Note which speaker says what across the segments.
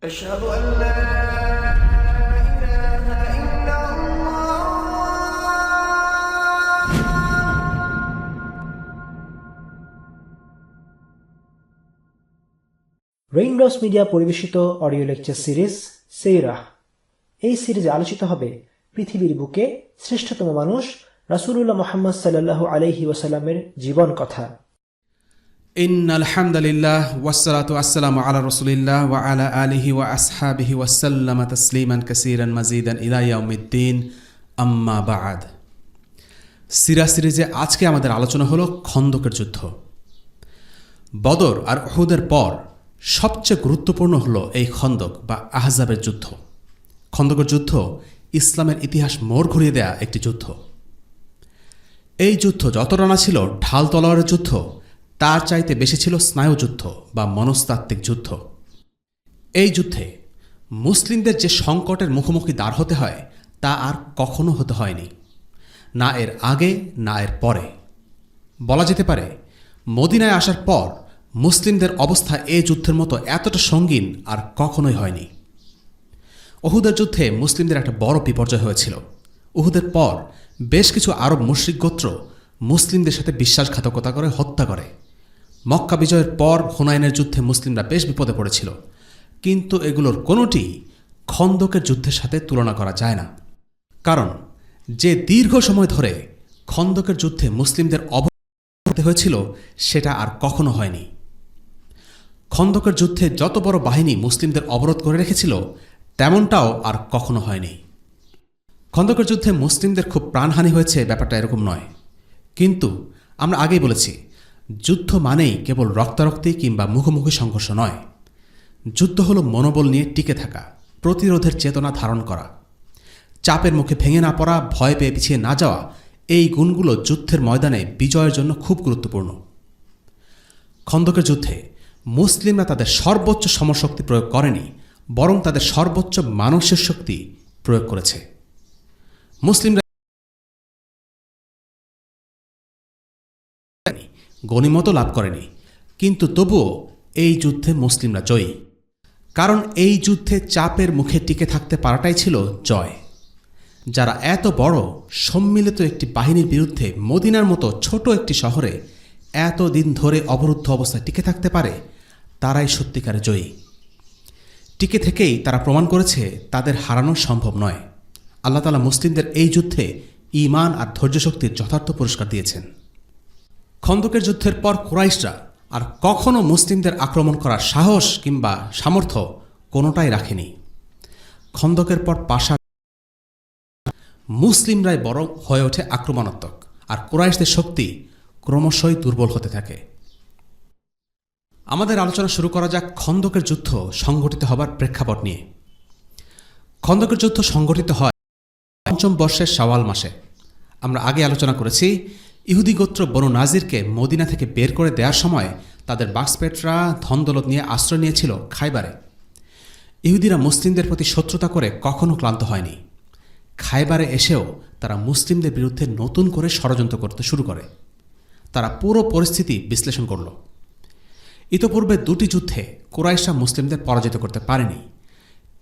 Speaker 1: أشهد أن لا إله إلا الله।
Speaker 2: Raindrops media পরিবেশিত audio lecture series সিরাহ। এই সিরিজে আলোচিত হবে পৃথিবীর বুকে শ্রেষ্ঠতম মানুষ রাসূলুল্লাহ মুহাম্মদ সাল্লাল্লাহু আলাইহি ওয়াসাল্লামের জীবন কথা।
Speaker 3: ইন্নাল হামদুলিল্লাহ ওয়াসসালাতু ওয়াসসালামু আলা রাসূলিল্লাহ ওয়া আলা আলিহি ওয়া আসহাবিহি ওয়া সাল্লামা তাসলিমান কাসীরান মাজিদান ইলা ইয়াউমিদ্দিন, আম্মা বা'দ। সিরাহ সিরিজে আজকে আমাদের আলোচনা হলো খন্দকের যুদ্ধ। বদর আর উহুদের পর সবচেয়ে গুরুত্বপূর্ণ হলো এই খন্দক বা আহজাবের যুদ্ধ। খন্দকের যুদ্ধ ইসলামের ইতিহাস মোড় ঘুরিয়ে দেয়া একটি যুদ্ধ। এই যুদ্ধ যতটা না ছিল ঢাল তলোয়ারের যুদ্ধ, তার চাইতে বেশি ছিল স্নায়ুযুদ্ধ বা মনস্তাত্ত্বিক যুদ্ধ। এই যুদ্ধে মুসলিমদের যে সংকটের মুখোমুখি দাঁড় হতে হয় তা আর কখনো হতে হয়নি, না এর আগে না এর পরে। বলা যেতে পারে মদিনায় আসার পর মুসলিমদের অবস্থা এই যুদ্ধের মতো এতটা সঙ্গীন আর কখনোই হয়নি। উহুদের যুদ্ধে মুসলিমদের একটা বড় বিপর্যয় হয়েছিল। উহুদের পর বেশ কিছু আরব মুশরিক গোত্র মুসলিমদের সাথে বিশ্বাসঘাতকতা করে হত্যা করে। মক্কা বিজয়ের পর হুনাইনের যুদ্ধে মুসলিমরা বেশ বিপদে পড়েছিল, কিন্তু এগুলোর কোনোটি খন্দকের যুদ্ধের সাথে তুলনা করা যায় না। কারণ যে দীর্ঘ সময় ধরে খন্দকের যুদ্ধে মুসলিমদের অবরোধ হয়েছিল সেটা আর কখনো হয়নি। খন্দকের যুদ্ধে যত বড় বাহিনী মুসলিমদের অবরোধ করে রেখেছিল তেমনটাও আর কখনো হয়নি। খন্দকের যুদ্ধে মুসলিমদের খুব প্রাণহানি হয়েছে ব্যাপারটা এরকম নয়, কিন্তু আমরা আগেই বলেছি যুদ্ধ মানেই কেবল রক্তারক্তি কিংবা মুখোমুখি সংঘর্ষ নয়। যুদ্ধ হলো মনোবল নিয়ে টিকে থাকা, প্রতিরোধের চেতনা ধারণ করা, চাপের মুখে ভেঙে না পড়া, ভয় পেয়ে পিছিয়ে না যাওয়া। এই গুণগুলো যুদ্ধের ময়দানে বিজয়ের জন্য খুব গুরুত্বপূর্ণ। খন্দকের যুদ্ধে মুসলিমরা তাদের সর্বোচ্চ সমরশক্তি প্রয়োগ করেনি, বরং তাদের সর্বোচ্চ মানসিক শক্তি প্রয়োগ করেছে। মুসলিমরা গনিমতও লাভ করেনি, কিন্তু তবুও এই যুদ্ধে মুসলিমরা জয়ী। কারণ এই যুদ্ধে চাপের মুখে টিকে থাকতে পারাটাই ছিল জয়। যারা এত বড় সম্মিলিত একটি বাহিনীর বিরুদ্ধে মদিনার মতো ছোট একটি শহরে এত দিন ধরে অবরুদ্ধ অবস্থায় টিকে থাকতে পারে, তারাই সত্যিকারে জয়ী। টিকে থেকেই তারা প্রমাণ করেছে তাদের হারানো সম্ভব নয়। আল্লাহ তাআলা মুসলিমদের এই যুদ্ধে ঈমান আর ধৈর্যশক্তির যথার্থ পুরস্কার দিয়েছেন। খন্দকের যুদ্ধের পর কুরাইশরা আর কখনো মুসলিমদের আক্রমণ করার সাহস কিংবা সামর্থ্য কোনোটাই রাখেনি। খন্দকের পর পাশা মুসলিমরাই বরং হয়ে ওঠে আক্রমণাত্মক, আর কুরাইশদের শক্তি ক্রমশই দুর্বল হতে থাকে। আমাদের আলোচনা শুরু করা যাক খন্দকের যুদ্ধ সংঘটিত হবার প্রেক্ষাপট নিয়ে। খন্দকের যুদ্ধ সংঘটিত হয় ৫ম বর্ষের শাওয়াল মাসে। আমরা আগে আলোচনা করেছি ইহুদি গোত্র বনু নাজিরকে মদিনা থেকে বের করে দেওয়ার সময় তাদের বাক্সপেটরা ধনদৌলত নিয়ে আশ্রয় নিয়েছিল খায়বারে। ইহুদিরা মুসলিমদের প্রতি শত্রুতা করে কখনো ক্লান্ত হয়নি। খায়বারে এসেও তারা মুসলিমদের বিরুদ্ধে নতুন করে ষড়যন্ত্র করতে শুরু করে। তারা পুরো পরিস্থিতি বিশ্লেষণ করল। ইতোপূর্বে দুটি যুদ্ধে কুরাইশরা মুসলিমদের পরাজিত করতে পারেনি।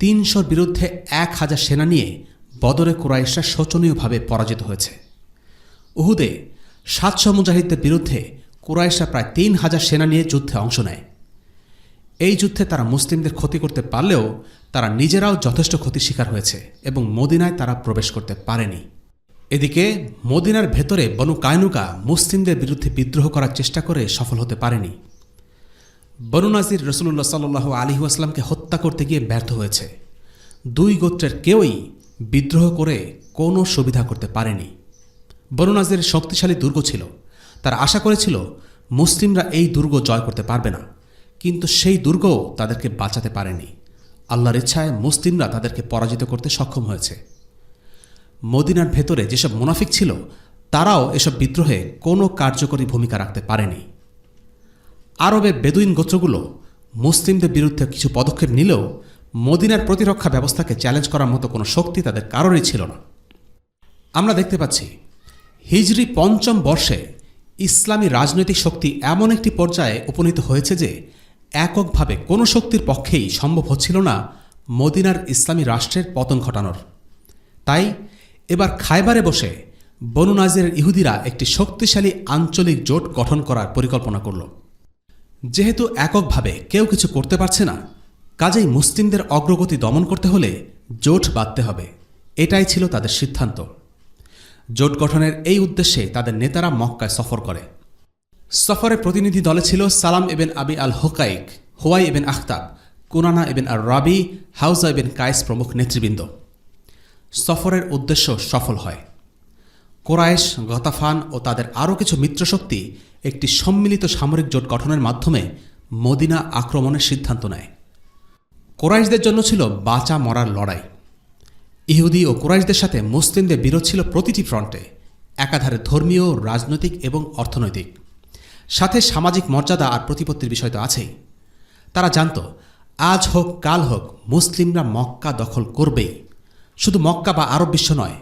Speaker 3: ৩০০-র বিরুদ্ধে ১,০০০ সেনা নিয়ে বদরে কুরাইশরা শোচনীয়ভাবে পরাজিত হয়েছে। উহুদে ৭০০ মুজাহিদদের বিরুদ্ধে কুরাইশরা প্রায় ৩,০০০ সেনা নিয়ে যুদ্ধে অংশ নেয়। এই যুদ্ধে তারা মুসলিমদের ক্ষতি করতে পারলেও তারা নিজেরাও যথেষ্ট ক্ষতির শিকার হয়েছে এবং মদিনায় তারা প্রবেশ করতে পারেনি। এদিকে মদিনার ভেতরে বনু কায়নুকা মুসলিমদের বিরুদ্ধে বিদ্রোহ করার চেষ্টা করে সফল হতে পারেনি। বনু নাজির রাসূলুল্লাহ সাল্লাল্লাহু আলাইহি ওয়াসাল্লামকে হত্যা করতে গিয়ে ব্যর্থ হয়েছে। দুই গোত্রের কেউই বিদ্রোহ করে কোনো সুবিধা করতে পারেনি। বনু নাজির শক্তিশালী দুর্গ ছিল। তারা আশা করেছিল মুসলিমরা এই দুর্গ জয় করতে পারবে না, কিন্তু সেই দুর্গও তাদেরকে বাঁচাতে পারেনি। আল্লাহর ইচ্ছায় মুসলিমরা তাদেরকে পরাজিত করতে সক্ষম হয়েছে। মদিনার ভেতরে যেসব মুনাফিক ছিল তারাও এসব বিদ্রোহে কোনো কার্যকরী ভূমিকা রাখতে পারেনি। আরবের বেদুইন গোত্রগুলো মুসলিমদের বিরুদ্ধে কিছু পদক্ষেপ নিলেও মদিনার প্রতিরক্ষা ব্যবস্থাকে চ্যালেঞ্জ করার মতো কোনো শক্তি তাদের কারোরই ছিল না। আমরা দেখতে পাচ্ছি হিজরি ৫ম বর্ষে ইসলামী রাজনৈতিক শক্তি এমন একটি পর্যায়ে উপনীত হয়েছে যে এককভাবে কোনো শক্তির পক্ষেই সম্ভব হচ্ছিল না মদিনার ইসলামী রাষ্ট্রের পতন ঘটানোর। তাই এবার খায়বারে বসে বনু নাজিরের ইহুদিরা একটি শক্তিশালী আঞ্চলিক জোট গঠন করার পরিকল্পনা করল। যেহেতু এককভাবে কেউ কিছু করতে পারছে না, কাজেই মুসলিমদের অগ্রগতি দমন করতে হলে জোট বাঁধতে হবে, এটাই ছিল তাদের সিদ্ধান্ত। জোট গঠনের এই উদ্দেশ্যে তাদের নেতারা মক্কায় সফর করে। সফরের প্রতিনিধি দলে ছিল সালাম ইবেন আবি আল হোকাইক, হোয়াই ইবেন আখতাব, কুনানা ইবেন আর রাবি, হাউজা ইবেন কায়েস প্রমুখ নেতৃবৃন্দ। সফরের উদ্দেশ্য সফল হয়। কোরাইশ, গতাফান ও তাদের আরও কিছু মিত্রশক্তি একটি সম্মিলিত সামরিক জোট গঠনের মাধ্যমে মদিনা আক্রমণের সিদ্ধান্ত নেয়। কোরাইশদের জন্য ছিল বাঁচা মরার লড়াই। ইহুদি ও কোরাইশদের সাথে মুসলিমদের বিরোধ ছিল প্রতিটি ফ্রন্টে, একাধারে ধর্মীয়, রাজনৈতিক এবং অর্থনৈতিক, সাথে সামাজিক মর্যাদা আর প্রতিপত্তির বিষয় তো আছেই। তারা জানত আজ হোক কাল হোক মুসলিমরা মক্কা দখল করবেই। শুধু মক্কা বা আরব বিশ্ব নয়,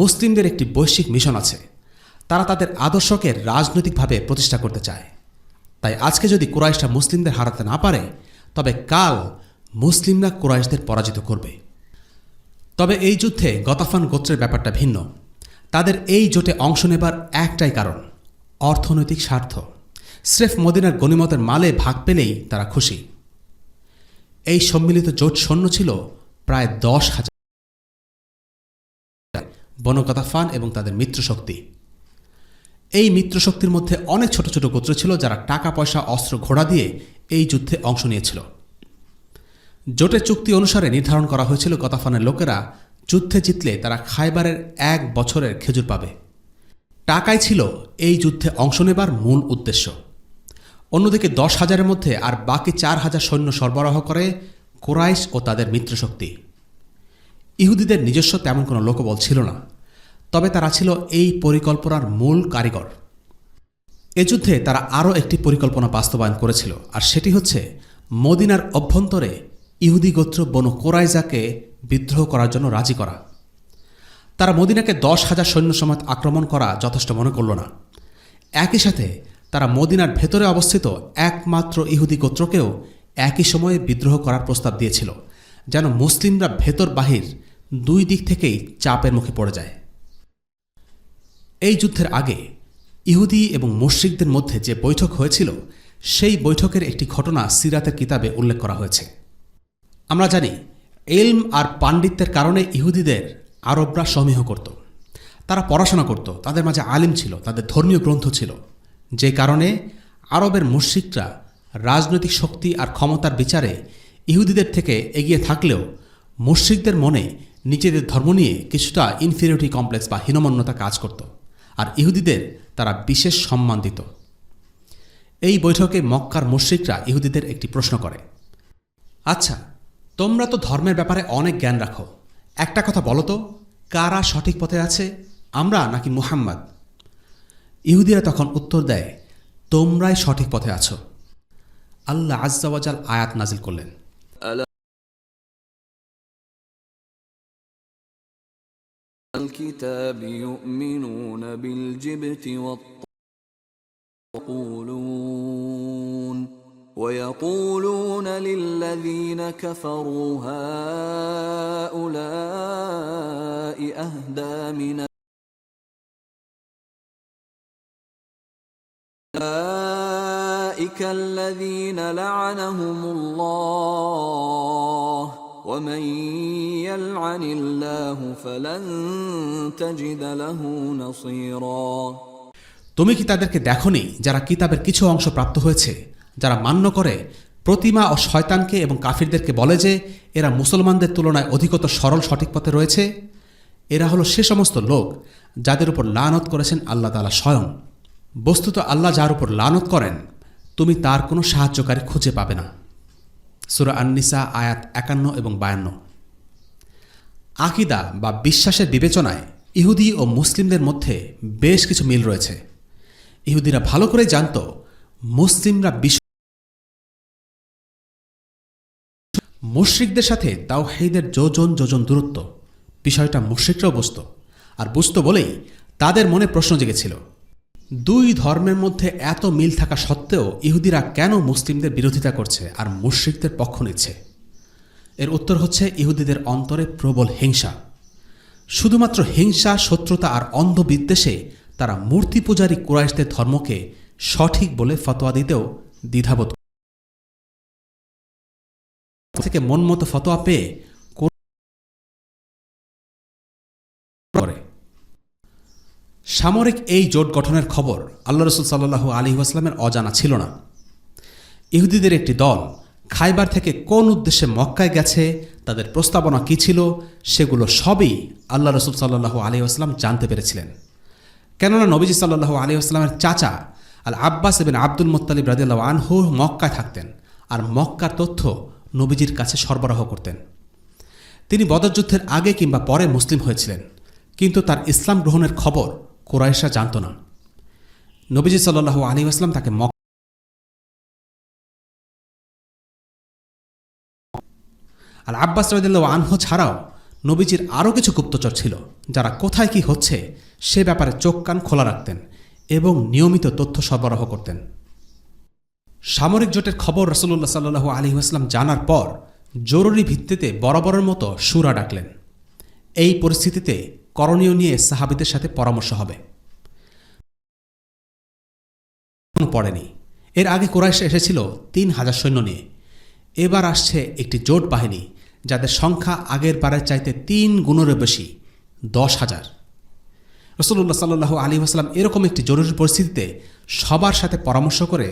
Speaker 3: মুসলিমদের একটি বৈশ্বিক মিশন আছে। তারা তাদের আদর্শকে রাজনৈতিকভাবে প্রতিষ্ঠা করতে চায়। তাই আজকে যদি কুরাইশরা মুসলিমদের হারাতে না পারে, তবে কাল মুসলিমরা কুরাইশদের পরাজিত করবে। তবে এই যুদ্ধে গতাফান গোত্রের ব্যাপারটা ভিন্ন। তাদের এই জোটে অংশ নেবার একটাই কারণ, অর্থনৈতিক স্বার্থ। স্রেফ মদিনার গনিমতের মালে ভাগ পেলেই তারা খুশি। এই সম্মিলিত জোট সৈন্য ছিল প্রায় 10,000 বনু গতাফান এবং তাদের মিত্রশক্তি। এই মিত্রশক্তির মধ্যে অনেক ছোট ছোট গোত্র ছিল যারা টাকা পয়সা, অস্ত্র, ঘোড়া দিয়ে এই যুদ্ধে অংশ নিয়েছিল। জোটের চুক্তি অনুসারে নির্ধারণ করা হয়েছিল গতাফানের লোকেরা যুদ্ধে জিতলে তারা খায়বারের 1 বছরের খেজুর পাবে। টাকাই ছিল এই যুদ্ধে অংশ নেবার মূল উদ্দেশ্য। অন্যদিকে 10,000-এর মধ্যে আর বাকি 4,000 সৈন্য সরবরাহ করে কুরাইশ ও তাদের মিত্রশক্তি। ইহুদিদের নিজস্ব তেমন কোনো লোকবল ছিল না, তবে তারা ছিল এই পরিকল্পনার মূল কারিগর। এ যুদ্ধে তারা আরও একটি পরিকল্পনা বাস্তবায়ন করেছিল, আর সেটি হচ্ছে মদিনার অভ্যন্তরে ইহুদি গোত্র বনু কোরাইজাকে বিদ্রোহ করার জন্য রাজি করা। তারা মদিনাকে 10,000 সৈন্য সমেত আক্রমণ করা যথেষ্ট মনে করল না। একই সাথে তারা মদিনার ভেতরে অবস্থিত একমাত্র ইহুদি গোত্রকেও একই সময়ে বিদ্রোহ করার প্রস্তাব দিয়েছিল, যেন মুসলিমরা ভেতর বাহির দুই দিক থেকেই চাপের মুখে পড়ে যায়। এই যুদ্ধের আগে ইহুদি এবং মুশরিকদের মধ্যে যে বৈঠক হয়েছিল, সেই বৈঠকের একটি ঘটনা সিরাতের কিতাবে উল্লেখ করা হয়েছে। আমরা জানি ইলম আর পাণ্ডিত্যের কারণে ইহুদিদের আরবরা সমীহ করত। তারা পড়াশোনা করত, তাদের মাঝে আলিম ছিল, তাদের ধর্মীয় গ্রন্থ ছিল, যে কারণে আরবের মুশরিকরা রাজনৈতিক শক্তি আর ক্ষমতার বিচারে ইহুদিদের থেকে এগিয়ে থাকলেও মুশরিকদের মনে নিজেদের ধর্ম নিয়ে কিছুটা ইনফিরিয়রিটি কমপ্লেক্স বা হীনমন্যতা কাজ করত, আর ইহুদিদের তারা বিশেষ সম্মান দিত। এই বৈঠকে মক্কার মুশরিকরা ইহুদিদের একটি প্রশ্ন করে, আচ্ছা, তোমরা তো ধর্মের ব্যাপারে অনেক জ্ঞান রাখো, একটা কথা বলো তো, কারা সঠিক পথে আছে, আমরা নাকি মুহাম্মদ? ইহুদিরা তখন উত্তর দেয়, তোমরাই সঠিক পথে আছো। আল্লাহ আজ্জা ওয়া জাল আয়াত নাজিল করলেন,
Speaker 4: الكتاب يؤمنون بالجبت والطاغوت ويقولون للذين كفروا هؤلاء أهدى من أولئك الذين لعنهم الله ومن يلعن الله فلن تجد له نصيرا।
Speaker 3: তুমি কি তাদেরকে দেখোনি যারা কিতাবের কিছু অংশ প্রাপ্ত হয়েছে, যারা মান্য করে প্রতিমা ও শয়তানকে এবং কাফিরদেরকে বলে যে এরা মুসলমানদের তুলনায় অধিকতর সরল সঠিক পথে রয়েছে? এরা হলো সে সমস্ত লোক যাদের উপর লানত করেছেন আল্লাহ তাআলা স্বয়ং। বস্তুত আল্লাহ যার উপর লানত করেন, তুমি তার কোনো সাহায্যকারী খুঁজে পাবে না। সূরা আন-নিসা আয়াত 51 এবং 52। আকীদা বা বিশ্বাসের বিবেচনায় ইহুদি ও মুসলিমদের মধ্যে বেশ কিছু মিল রয়েছে। ইহুদিরা ভালো করে জানত মুসলিমরা মুশরিকদের সাথে তাওহীদের যোজন যোজন দূরত্ব, বিষয়টা মুশরিকরাও বুঝত, আর বুঝত বলেই তাদের মনে প্রশ্ন জেগেছিল, দুই ধর্মের মধ্যে এত মিল থাকা সত্ত্বেও ইহুদিরা কেন মুসলিমদের বিরোধিতা করছে আর মুশরিকদের পক্ষ নিচ্ছে? এর উত্তর হচ্ছে ইহুদিদের অন্তরে প্রবল হিংসা। শুধুমাত্র হিংসা, শত্রুতা আর অন্ধ বিদ্বেষে তারা মূর্তি পূজারী কুরাইশদের ধর্মকে সঠিক বলে ফতোয়া দিতেও দ্বিধাবোধ থেকে মনমতো ফতোয়া পেয়ে করে। সামরিক এই জোট গঠনের খবর আল্লাহ রসুল সাল্লাল্লাহু আলাইহি ওয়াসাল্লামের অজানা ছিল না। ইহুদিদের একটি দল খাইবার থেকে কোন উদ্দেশ্যে মক্কায় গেছে, তাদের প্রস্তাবনা কী ছিল, সেগুলো সবই আল্লাহ রসুল সাল্লাল্লাহু আলাইহি ওয়াসাল্লাম জানতে পেরেছিলেন। কেননা নবীজি সাল্লাল্লাহু আলাইহি ওয়াসাল্লামের চাচা আল আব্বাস ইবনে আব্দুল মুত্তালিব রাদিয়াল্লাহু আনহু মক্কায় থাকতেন আর মক্কার তথ্য নবীজির কাছে সরবরাহ করতেন। তিনি বদর যুদ্ধের আগে কিংবা পরে মুসলিম হয়েছিলেন, কিন্তু তার ইসলাম গ্রহণের খবর কুরাইশরা জানত না। নবীজি সাল্লাল্লাহু আলাইহি ওয়াসাল্লাম তাকে আল আব্বাস রাদিয়াল্লাহু আনহু ছাড়াও নবীজির আরও কিছু গুপ্তচর ছিল, যারা কোথায় কি হচ্ছে সে ব্যাপারে চোখ কান খোলা রাখতেন এবং নিয়মিত তথ্য সরবরাহ করতেন। সামরিক জোটের খবর রাসূলুল্লাহ সাল্লাল্লাহু আলাইহি ওয়াসাল্লাম জানার পর জরুরি ভিত্তিতে বরাবরের মতো শুরা ডাকলেন। এই পরিস্থিতিতে করণীয় নিয়ে সাহাবীদের সাথে পরামর্শ হবে। পড়েনি। এর আগে কুরাইশ এসেছিল ৩,০০০ সৈন্য নিয়ে, এবার আসছে একটি জোট বাহিনী যাদের সংখ্যা আগের বারের চাইতে ৩ গুণেরও বেশি, ১০,০০০। রাসূলুল্লাহ সাল্লাল্লাহু আলাইহি ওয়াসাল্লাম এরকম একটি জরুরি পরিস্থিতিতে সবার সাথে পরামর্শ করে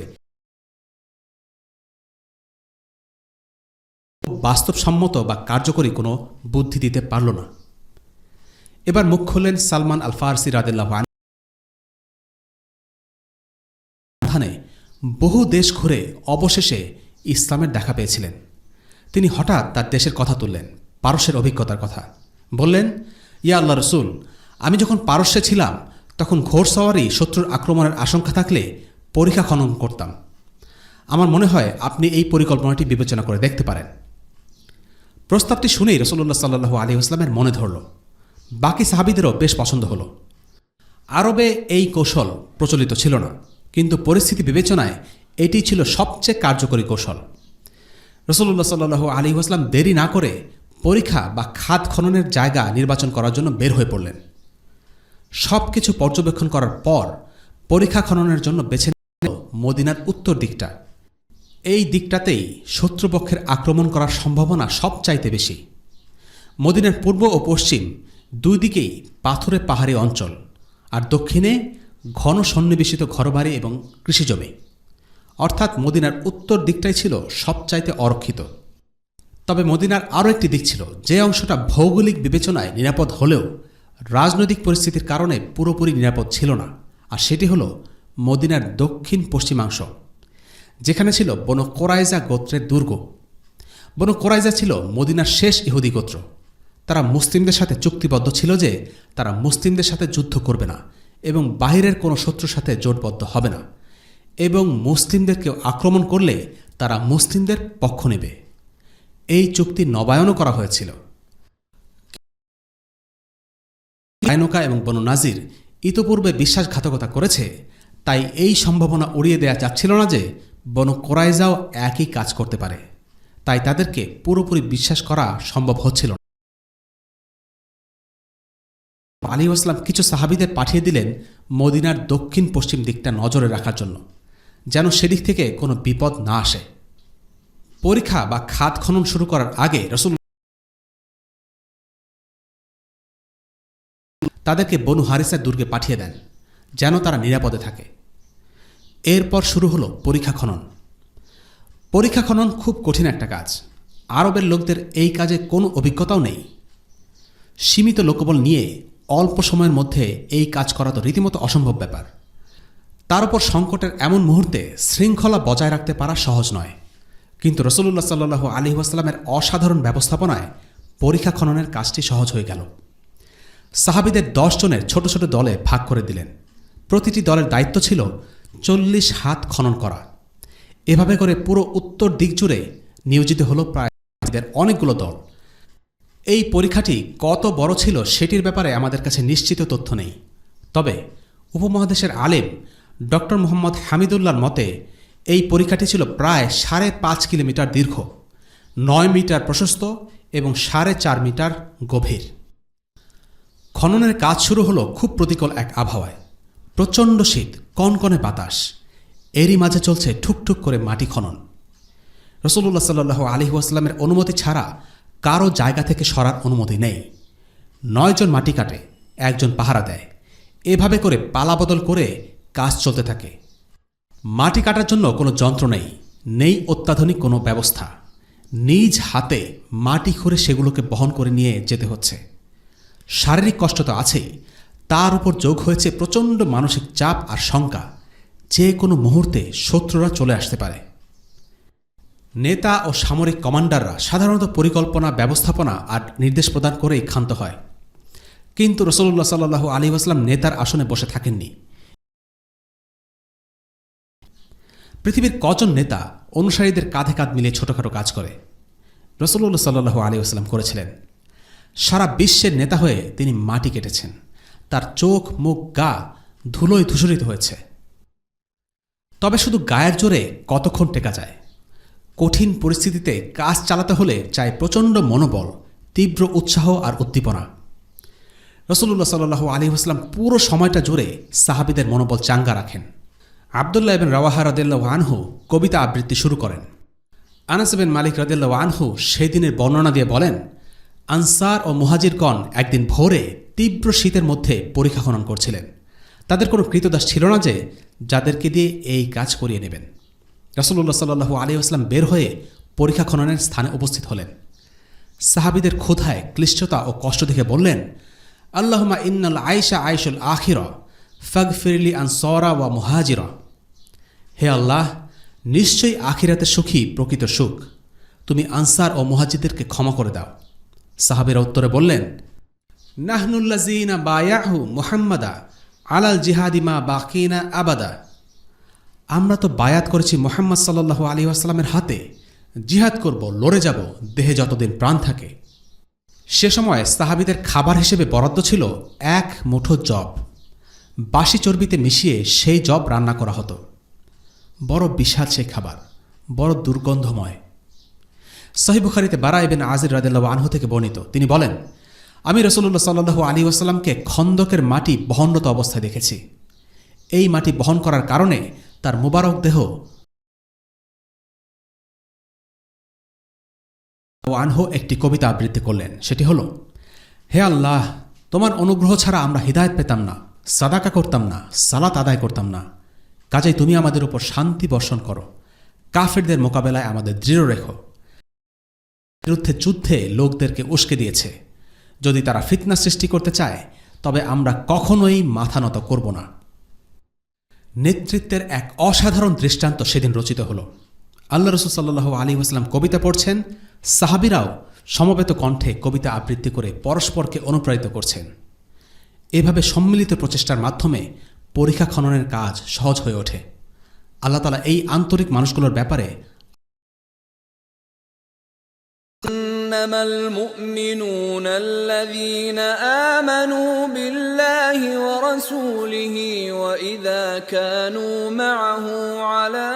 Speaker 3: বাস্তবসম্মত বা কার্যকরী কোনো বুদ্ধি দিতে পারল না। এবার মুখ খুললেন সালমান আল ফারসি রাদিয়াল্লাহু আনহু। বহু দেশ ঘুরে অবশেষে ইসলামের দেখা পেয়েছিলেন। তিনি হঠাৎ তার দেশের কথা তুললেন, পারস্যের অভিজ্ঞতার কথা। বললেন, ইয়া আল্লাহ রসুল, আমি যখন পারস্যে ছিলাম তখন ঘোড়সওয়ারি শত্রুর আক্রমণের আশঙ্কা থাকলে পরিখা খনন করতাম। আমার মনে হয় আপনি এই পরিকল্পনাটি বিবেচনা করে দেখতে পারেন। প্রস্তাবটি শুনেই রাসূলুল্লাহ সাল্লাল্লাহু আলাইহি ওয়াসাল্লামের মনে ধরল। বাকি সাহাবীদেরও বেশ পছন্দ হলো। আরবে এই কৌশল প্রচলিত ছিল না, কিন্তু পরিস্থিতি বিবেচনায় এটি ছিল সবচেয়ে কার্যকরী কৌশল। রাসূলুল্লাহ সাল্লাল্লাহু আলাইহি ওয়াসাল্লাম দেরি না করে পরিখা বা খাদ খননের জায়গা নির্বাচন করার জন্য বের হয়ে পড়লেন। সব কিছু পর্যবেক্ষণ করার পর পরিখা খননের জন্য বেছে নিল মদিনার উত্তর দিকটা। এই দিকটাতেই শত্রুপক্ষের আক্রমণ করার সম্ভাবনা সবচাইতে বেশি। মদিনার পূর্ব ও পশ্চিম দুই দিকেই পাথুরে পাহাড়ি অঞ্চল, আর দক্ষিণে ঘন সন্নিবেশিত ঘরবাড়ি এবং কৃষিজমি। অর্থাৎ মদিনার উত্তর দিকটাই ছিল সবচাইতে অরক্ষিত। তবে মদিনার আরও একটি দিক ছিল যে অংশটা ভৌগোলিক বিবেচনায় নিরাপদ হলেও রাজনৈতিক পরিস্থিতির কারণে পুরোপুরি নিরাপদ ছিল না, আর সেটি হল মদিনার দক্ষিণ পশ্চিমাংশ, যেখানে ছিল বনু কোরাইজা গোত্রের দুর্গ। বনু কোরাইজা ছিল মদিনার শেষ ইহুদি গোত্র। তারা মুসলিমদের সাথে চুক্তিবদ্ধ ছিল যে তারা মুসলিমদের সাথে যুদ্ধ করবে না এবং বাহিরের কোনো শত্রুর সাথে জোটবদ্ধ হবে না, এবং মুসলিমদেরকে আক্রমণ করলে তারা মুসলিমদের পক্ষ নেবে। এই চুক্তি নবায়নও করা হয়েছিল। কায়নুকা এবং বনু নাজির ইতোপূর্বে বিশ্বাসঘাতকতা করেছে, তাই এই সম্ভাবনা উড়িয়ে দেয়া যাচ্ছিল না যে বনু কোরাইজাও একই কাজ করতে পারে। তাই তাদেরকে পুরোপুরি বিশ্বাস করা সম্ভব হচ্ছিল না। আলী আসলাম কিছু সাহাবীদের পাঠিয়ে দিলেন মদিনার দক্ষিণ পশ্চিম দিকটা নজরে রাখার জন্য, যেন সেদিক থেকে কোনো বিপদ না আসে। পরিখা বা খাদ খনন শুরু করার আগে রাসূল তাদেরকে বনু হারিসা দুর্গে পাঠিয়ে দেন, যেন তারা নিরাপদে থাকে। এরপর শুরু হলো পরিখা খনন। পরিখা খনন খুব কঠিন একটা কাজ। আরবের লোকদের এই কাজে কোনো অভিজ্ঞতাও নেই। সীমিত লোকবল নিয়ে অল্প সময়ের মধ্যে এই কাজ করা তো রীতিমতো অসম্ভব ব্যাপার। তার উপর সংকটের এমন মুহূর্তে শৃঙ্খলা বজায় রাখতে পারা সহজ নয়। কিন্তু রাসূলুল্লাহ সাল্লাল্লাহু আলাইহি ওয়াসাল্লামের অসাধারণ ব্যবস্থাপনায় পরিখা খননের কাজটি সহজ হয়ে গেল। সাহাবীদের 10 জনের ছোট ছোট দলে ভাগ করে দিলেন। প্রতিটি দলের দায়িত্ব ছিল 40 হাত খনন করা। এভাবে করে পুরো উত্তর দিক জুড়ে নিয়োজিত হল প্রায় অনেকগুলো দল। এই পরীক্ষাটি কত বড় ছিল সেটির ব্যাপারে আমাদের কাছে নিশ্চিত তথ্য নেই, তবে উপমহাদেশের আলেম ডক্টর মোহাম্মদ হামিদুল্লাহর মতে এই পরীক্ষাটি ছিল প্রায় 5.5 কিলোমিটার দীর্ঘ, 9 মিটার প্রশস্ত এবং 4.5 মিটার গভীর। খননের কাজ শুরু হলো খুব প্রতিকূল এক আবহাওয়ায়। প্রচণ্ড শীত, কনকনে বাতাস, এরই মাঝে চলছে ঠুকঠুক করে মাটি খনন। রাসূলুল্লাহ সাল্লাল্লাহু আলাইহি ওয়াসাল্লামের অনুমতি ছাড়া কারো জায়গা থেকে সরার অনুমতি নেই। 9 জন মাটি কাটে, 1 জন পাহারা দেয়। এভাবে করে পালাবদল করে কাজ চলতে থাকে। মাটি কাটার জন্য কোনো যন্ত্র নেই, নেই অত্যাধুনিক কোনো ব্যবস্থা। নিজ হাতে মাটি খুঁড়ে সেগুলোকে বহন করে নিয়ে যেতে হচ্ছে। শারীরিক কষ্ট তো আছেই, তার উপর যোগ হয়েছে প্রচণ্ড মানসিক চাপ আর শঙ্কা, যে কোনো মুহূর্তে শত্রুরা চলে আসতে পারে। নেতা ও সামরিক কমান্ডাররা সাধারণত পরিকল্পনা, ব্যবস্থাপনা আর নির্দেশ প্রদান করেই ক্ষান্ত হয়। কিন্তু রাসূলুল্লাহ সাল্লাল্লাহু আলাইহি ওয়াসাল্লাম নেতার আসনে বসে থাকেননি। পৃথিবীর কজন নেতা অনুসারীদের কাঁধে কাঁধ মিলিয়ে ছোটখাটো কাজ করে? রাসূলুল্লাহ সাল্লাল্লাহু আলাইহি ওয়াসাল্লাম করেছিলেন। সারা বিশ্বের নেতা হয়ে তিনি মাটি কেটেছেন। তার চোখ, মুখ, গা ধুলোয় ধূসরিত হয়েছে। তবে শুধু গায়ের জোরে কতক্ষণ টেকা যায়? কঠিন পরিস্থিতিতে কাজ চালাতে হলে চাই প্রচণ্ড মনোবল, তীব্র উৎসাহ আর উদ্দীপনা। রাসূলুল্লাহ সাল্লাল্লাহু আলাইহি ওয়াসাল্লাম পুরো সময়টা জুড়ে সাহাবীদের মনোবল চাঙ্গা রাখেন। আব্দুল্লাহ ইবনে রাওয়াহা রাদিয়াল্লাহু আনহু কবিতা আবৃত্তি শুরু করেন। আনাস ইবনে মালিক রাদিয়াল্লাহু আনহু সেই দিনের বর্ণনা দিয়ে বলেন, আনসার ও মুহাজিরগণ একদিন ভোরে তীব্র শীতের মধ্যে পরীক্ষা খনন করছিলেন। তাদের কোনো কৃতদাস ছিল না যে যাদেরকে দিয়ে এই কাজ করিয়ে নেবেন। রাসূলুল্লাহ সাল্লাল্লাহু আলাইহি ওয়াসাল্লাম বের হয়ে পরীক্ষা খননের স্থানে উপস্থিত হলেন। সাহাবীদের ক্ষুধায়, ক্লিষ্টতা ও কষ্ট দেখে বললেন, আল্লাহুম্মা ইন্নাল আইশা আইশুল আখিরা ফাগফিরলি আনসারা ওয়া মুহাজিরা। হে আল্লাহ, নিশ্চয়ই আখিরাতের সুখী প্রকৃত সুখ, তুমি আনসার ও মুহাজিরদেরকে ক্ষমা করে দাও। সাহাবীরা উত্তরে বললেন, নাহনুল্লাযীনা বায়াহু মুহাম্মাদা আলাল জিহাদি মা বাকিনা আবাদা। আমরা তো বায়াত করেছি মুহাম্মদ সাল্লাল্লাহু আলাইহি ওয়াসাল্লামের হাতে, জিহাদ করব, লড়ে যাব দেহে যতদিন প্রাণ থাকে। সে সময় সাহাবীদের খাবার হিসেবে বরাদ্দ ছিল 1 মুঠো জব। বাসি চর্বিতে মিশিয়ে সেই জব রান্না করা হতো। বড় বিশাল সেই খাবার, বড় দুর্গন্ধময়। সহিহ বুখারীতে বারা ইবনে আযির রাদিয়াল্লাহু আনহু থেকে বর্ণিত, তিনি বলেন, আমি রাসূলুল্লাহ সাল্লাল্লাহু আলাইহি ওয়াসাল্লামকে খন্দকের মাটি বহনরত অবস্থায় দেখেছি। এই মাটি বহন করার কারণে তার মুবারক দেহ আনহু একটি কবিতা আবৃত্তি করলেন। সেটি হল, হে আল্লাহ, তোমার অনুগ্রহ ছাড়া আমরা হিদায়াত পেতাম না, সাদাকা করতাম না, সালাত আদায় করতাম না। কাজেই তুমি আমাদের উপর শান্তি বর্ষণ করো, কাফেরদের মোকাবেলায় আমাদের দৃঢ় রেখো। বিরুদ্ধে যুদ্ধে লোকদেরকে উস্কে দিয়েছে। যদি তারা ফিতনা সৃষ্টি করতে চায় তবে আমরা কখনোই মাথা নত করব না। নেতৃত্বের এক অসাধারণ দৃষ্টান্ত সেদিন রচিত হল। আল্লাহ রাসূল সাল্লাল্লাহু আলাইহি ওয়াসাল্লাম কবিতা পড়ছেন, সাহাবীরাও সমবেত কণ্ঠে কবিতা আবৃত্তি করে পরস্পরকে অনুপ্রাণিত করছেন। এভাবে সম্মিলিত প্রচেষ্টার মাধ্যমে পরীক্ষা খননের কাজ সহজ হয়ে ওঠে। আল্লাহ তাআলা এই আন্তরিক মানুষগুলোর ব্যাপারে
Speaker 4: إنما المؤمنون الذين آمنوا بالله ورسوله وإذا كانوا معه على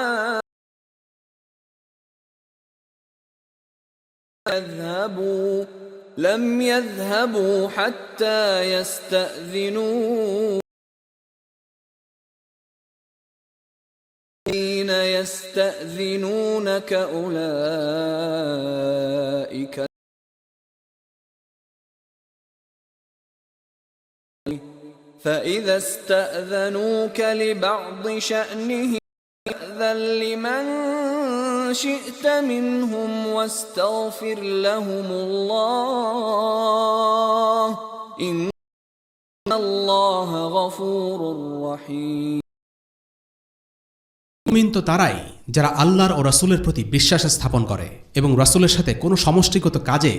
Speaker 4: لم يذهبوا حتى يستأذنوا الذين يستأذنونك أولئك فإذا استأذنوك لبعض شأنهم فأذن لمن شئت منهم واستغفر لهم الله إن الله غفور رحيم।
Speaker 3: মুমিন তো তারাই যারা আল্লাহর ও রাসূলের প্রতি বিশ্বাস স্থাপন করে এবং রাসূলের সাথে কোনো সমষ্টিগত কাজে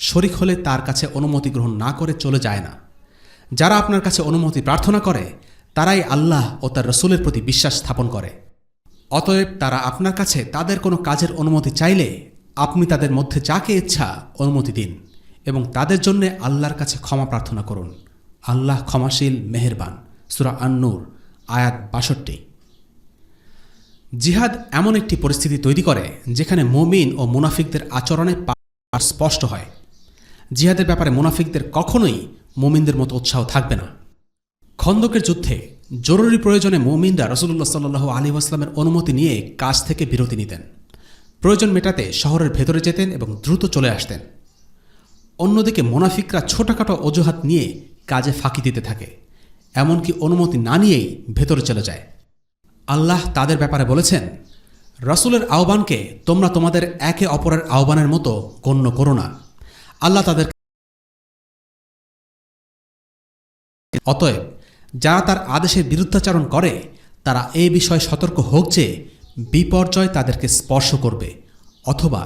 Speaker 3: শরীক হলে তার কাছে অনুমতি গ্রহণ না করে চলে যায় না। যারা আপনার কাছে অনুমতি প্রার্থনা করে তারাই আল্লাহ ও তার রাসূলের প্রতি বিশ্বাস স্থাপন করে। অতএব তারা আপনার কাছে তাদের কোনো কাজের অনুমতি চাইলে আপনি তাদের মধ্যে যাকে ইচ্ছা অনুমতি দিন এবং তাদের জন্য আল্লাহর কাছে ক্ষমা প্রার্থনা করুন। আল্লাহ ক্ষমাশীল, মেহেরবান। সূরা আন-নূর আয়াত ৬২। জিহাদ এমন একটি পরিস্থিতি তৈরি করে যেখানে মুমিন ও মুনাফিকদের আচরণে স্পষ্ট হয়। জিহাদের ব্যাপারে মুনাফিকদের কখনোই মুমিনদের মতো উৎসাহ থাকবে না। খন্দকের যুদ্ধে জরুরি প্রয়োজনে মুমিনরা রাসূলুল্লাহ সাল্লাল্লাহু আলাইহি ওয়াসাল্লামের অনুমতি নিয়ে কাজ থেকে বিরতি নিতেন। প্রয়োজন মেটাতে শহরের ভেতরে যেতেন এবং দ্রুত চলে আসতেন। অন্যদিকে মুনাফিকরা ছোটখাটো অজুহাত নিয়ে কাজে ফাঁকি দিতে থাকে, এমনকি অনুমতি না নিয়েই ভেতরে চলে যায়। আল্লাহ তাদের ব্যাপারে বলেছেন, রাসূলের আহ্বানকে তোমরা তোমাদের একে অপরের আহ্বানের মতো গণ্য করো না। আল্লাহ তাদের অতএব যারা তার আদেশের বিরুদ্ধাচরণ করে তারা এই বিষয়ে সতর্ক হোক যে বিপর্যয় তাদেরকে স্পর্শ করবে অথবা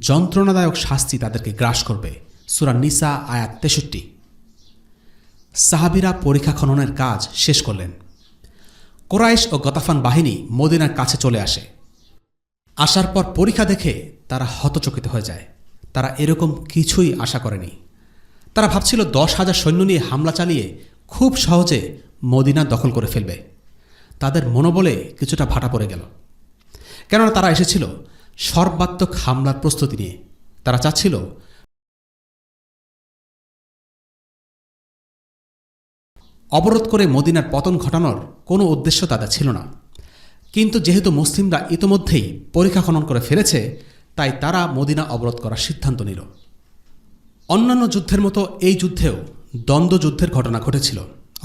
Speaker 3: যন্ত্রণাদায়ক শাস্তি তাদেরকে গ্রাস করবে। সূরা নিসা আয়াত ৬৩। সাহাবীরা পরীক্ষা খননের কাজ শেষ করলেন। কুরাইশ ও গতাফান বাহিনী মদিনার কাছে চলে আসে। আসার পর পরীক্ষা দেখে তারা হতচকিত হয়ে যায়। তারা এরকম কিছুই আশা করেনি। তারা ভাবছিল ১০,০০০ সৈন্য নিয়ে হামলা চালিয়ে খুব সহজে মদিনা দখল করে ফেলবে। তাদের মনোবলে কিছুটা ভাটা পড়ে গেল, কেননা তারা এসেছিল সর্বাত্মক হামলার প্রস্তুতি নিয়ে। তারা চাচ্ছিল অবরোধ করে মদিনার পতন ঘটানোর কোনো উদ্দেশ্য তাদের ছিল না। কিন্তু যেহেতু মুসলিমরা ইতোমধ্যেই পরীক্ষা খনন করে ফেলেছে, তাই তারা মদিনা অবরোধ করার সিদ্ধান্ত নিল। অন্যান্য যুদ্ধের মতো এই যুদ্ধেও দ্বন্দ্বযুদ্ধের ঘটনা ঘটেছিল,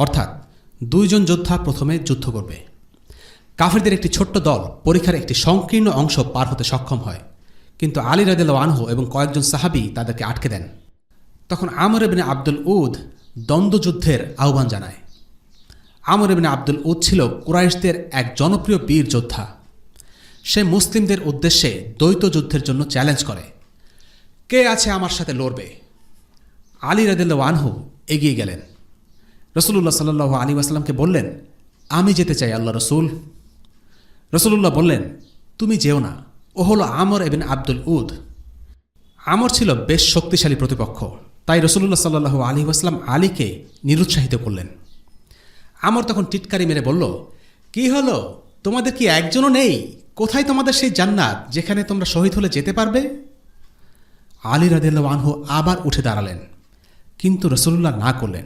Speaker 3: অর্থাৎ দুইজন যোদ্ধা প্রথমে যুদ্ধ করবে। কাফেরদের একটি ছোট্ট দল পরীক্ষার একটি সংকীর্ণ অংশ পার হতে সক্ষম হয়, কিন্তু আলী রাদিয়াল্লাহু আনহু এবং কয়েকজন সাহাবী তাদেরকে আটকে দেন। তখন আমর ইবনে আব্দুল উদ দ্বন্দ্বযুদ্ধের আহ্বান জানায়। আমর ইবনে আব্দুল উদ ছিল কুরাইশদের এক জনপ্রিয় বীর যোদ্ধা। সে মুসলিমদের উদ্দেশ্যে দ্বৈত যুদ্ধের জন্য চ্যালেঞ্জ করে, কে আছে আমার সাথে লড়বে? আলী রাদিয়াল্লাহু আনহু এগিয়ে গেলেন। রাসূলুল্লাহ সাল্লাল্লাহু আলাইহি ওয়াসাল্লামকে বললেন, আমি যেতে চাই আল্লাহ রসুল। রাসূলুল্লাহ বললেন, তুমি যেও না, ও হলো আমর ইবনে আব্দুল উদ। আমর ছিল বেশ শক্তিশালী প্রতিপক্ষ, তাই রাসূলুল্লাহ সাল্লাল্লাহু আলাইহি ওয়াসাল্লাম আলীকে নিরুৎসাহিত করলেন। আমর তখন টিটকারি মেরে বলল, কি হলো, তোমাদের কি একজনও নেই? কোথায় তোমাদের সেই জান্নাত যেখানে তোমরা শহীদ হলে যেতে পারবে? আলী রাদিয়াল্লাহু আনহু আবার উঠে দাঁড়ালেন, কিন্তু রাসূলুল্লাহ না করলেন।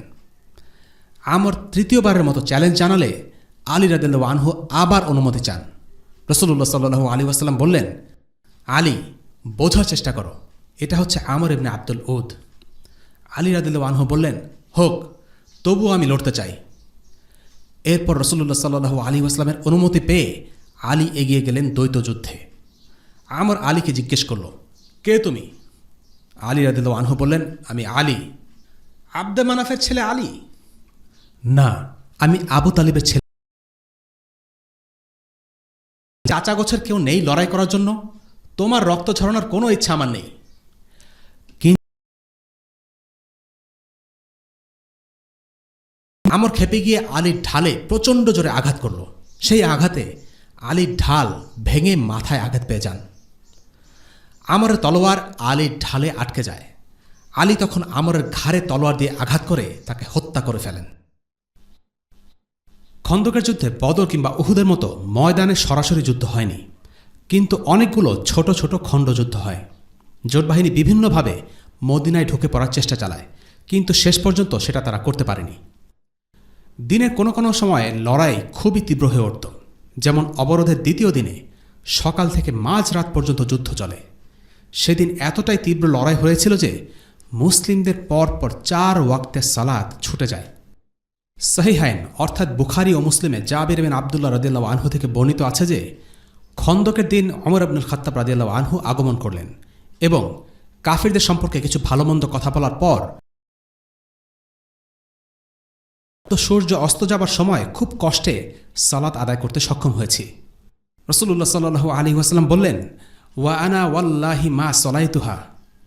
Speaker 3: আমর তৃতীয়বারের মতো চ্যালেঞ্জ জানালে আলী রাদিয়াল্লাহু আনহু আবার অনুমতি চান। রাসূলুল্লাহ সাল্লাল্লাহু আলাইহি ওয়াসাল্লাম বললেন, আলী, বোঝার চেষ্টা করো, এটা হচ্ছে আমর ইবনে আব্দুল উদ। আলী রাদিয়াল্লাহু আনহু বললেন, হোক, তবুও আমি লড়তে চাই। এরপর রাসূলুল্লাহ সাল্লাল্লাহু আলাইহি ওয়াসাল্লামের অনুমতি পেয়ে আলী এগিয়ে গেলেন দ্বৈত যুদ্ধে। আমর আলীকে জিজ্ঞেস করল, কে তুমি? আলী রাদিয়াল্লাহু আনহু বললেন, আমি আলী। আব্দে মানাফের ছেলে আলী? না, আমি আবু তালিবের ছেলে। চাচা গোছের কেউ নেই লড়াই করার জন্য? তোমার রক্ত ঝরানোর কোনো ইচ্ছা আমার নেই। আমর খেপে গিয়ে আলীর ঢালে প্রচণ্ড জোরে আঘাত করল। সেই আঘাতে আলীর ঢাল ভেঙে মাথায় আঘাত পেয়ে যান। আমরের তলোয়ার আলীর ঢালে আটকে যায়। আলী তখন আমরের ঘাড়ে তলোয়ার দিয়ে আঘাত করে তাকে হত্যা করে ফেলেন। খন্দকের যুদ্ধে বদর কিংবা উহুদের মতো ময়দানে সরাসরি যুদ্ধ হয়নি, কিন্তু অনেকগুলো ছোট ছোট খণ্ডযুদ্ধ হয়। জোটবাহিনী বিভিন্নভাবে মদিনায় ঢুকে পড়ার চেষ্টা চালায়, কিন্তু শেষ পর্যন্ত সেটা তারা করতে পারেনি। দিনের কোনো কোনো সময়ে লড়াই খুবই তীব্র হয়ে উঠত, যেমন অবরোধের দ্বিতীয় দিনে সকাল থেকে মাঝরাত পর্যন্ত যুদ্ধ চলে। সেদিন এতটাই তীব্র লড়াই হয়েছিল যে মুসলিমদের পরপর ৪ ওয়াক্তের সালাত ছুটে যায়। সহিহাইন অর্থাৎ বুখারী ও মুসলিমে জাবির বিন আব্দুল্লাহ রাদিয়াল্লাহু আনহু থেকে বর্ণিত আছে যে খন্দকের দিন ওমর ইবনুল খাত্তাব রাদিয়াল্লাহু আনহু আগমন করলেন এবং কাফিরদের সম্পর্কে কিছু ভালোমন্দ কথা বলার পর সূর্য অস্ত যাবার সময় খুব কষ্টে সালাত আদায় করতে সক্ষম হয়েছি। রাসূলুল্লাহ সাল্লাল্লাহু আলাইহি ওয়াসাল্লাম বললেন, ওয়া আনা ওয়াল্লাহি মা সলাইতুহা,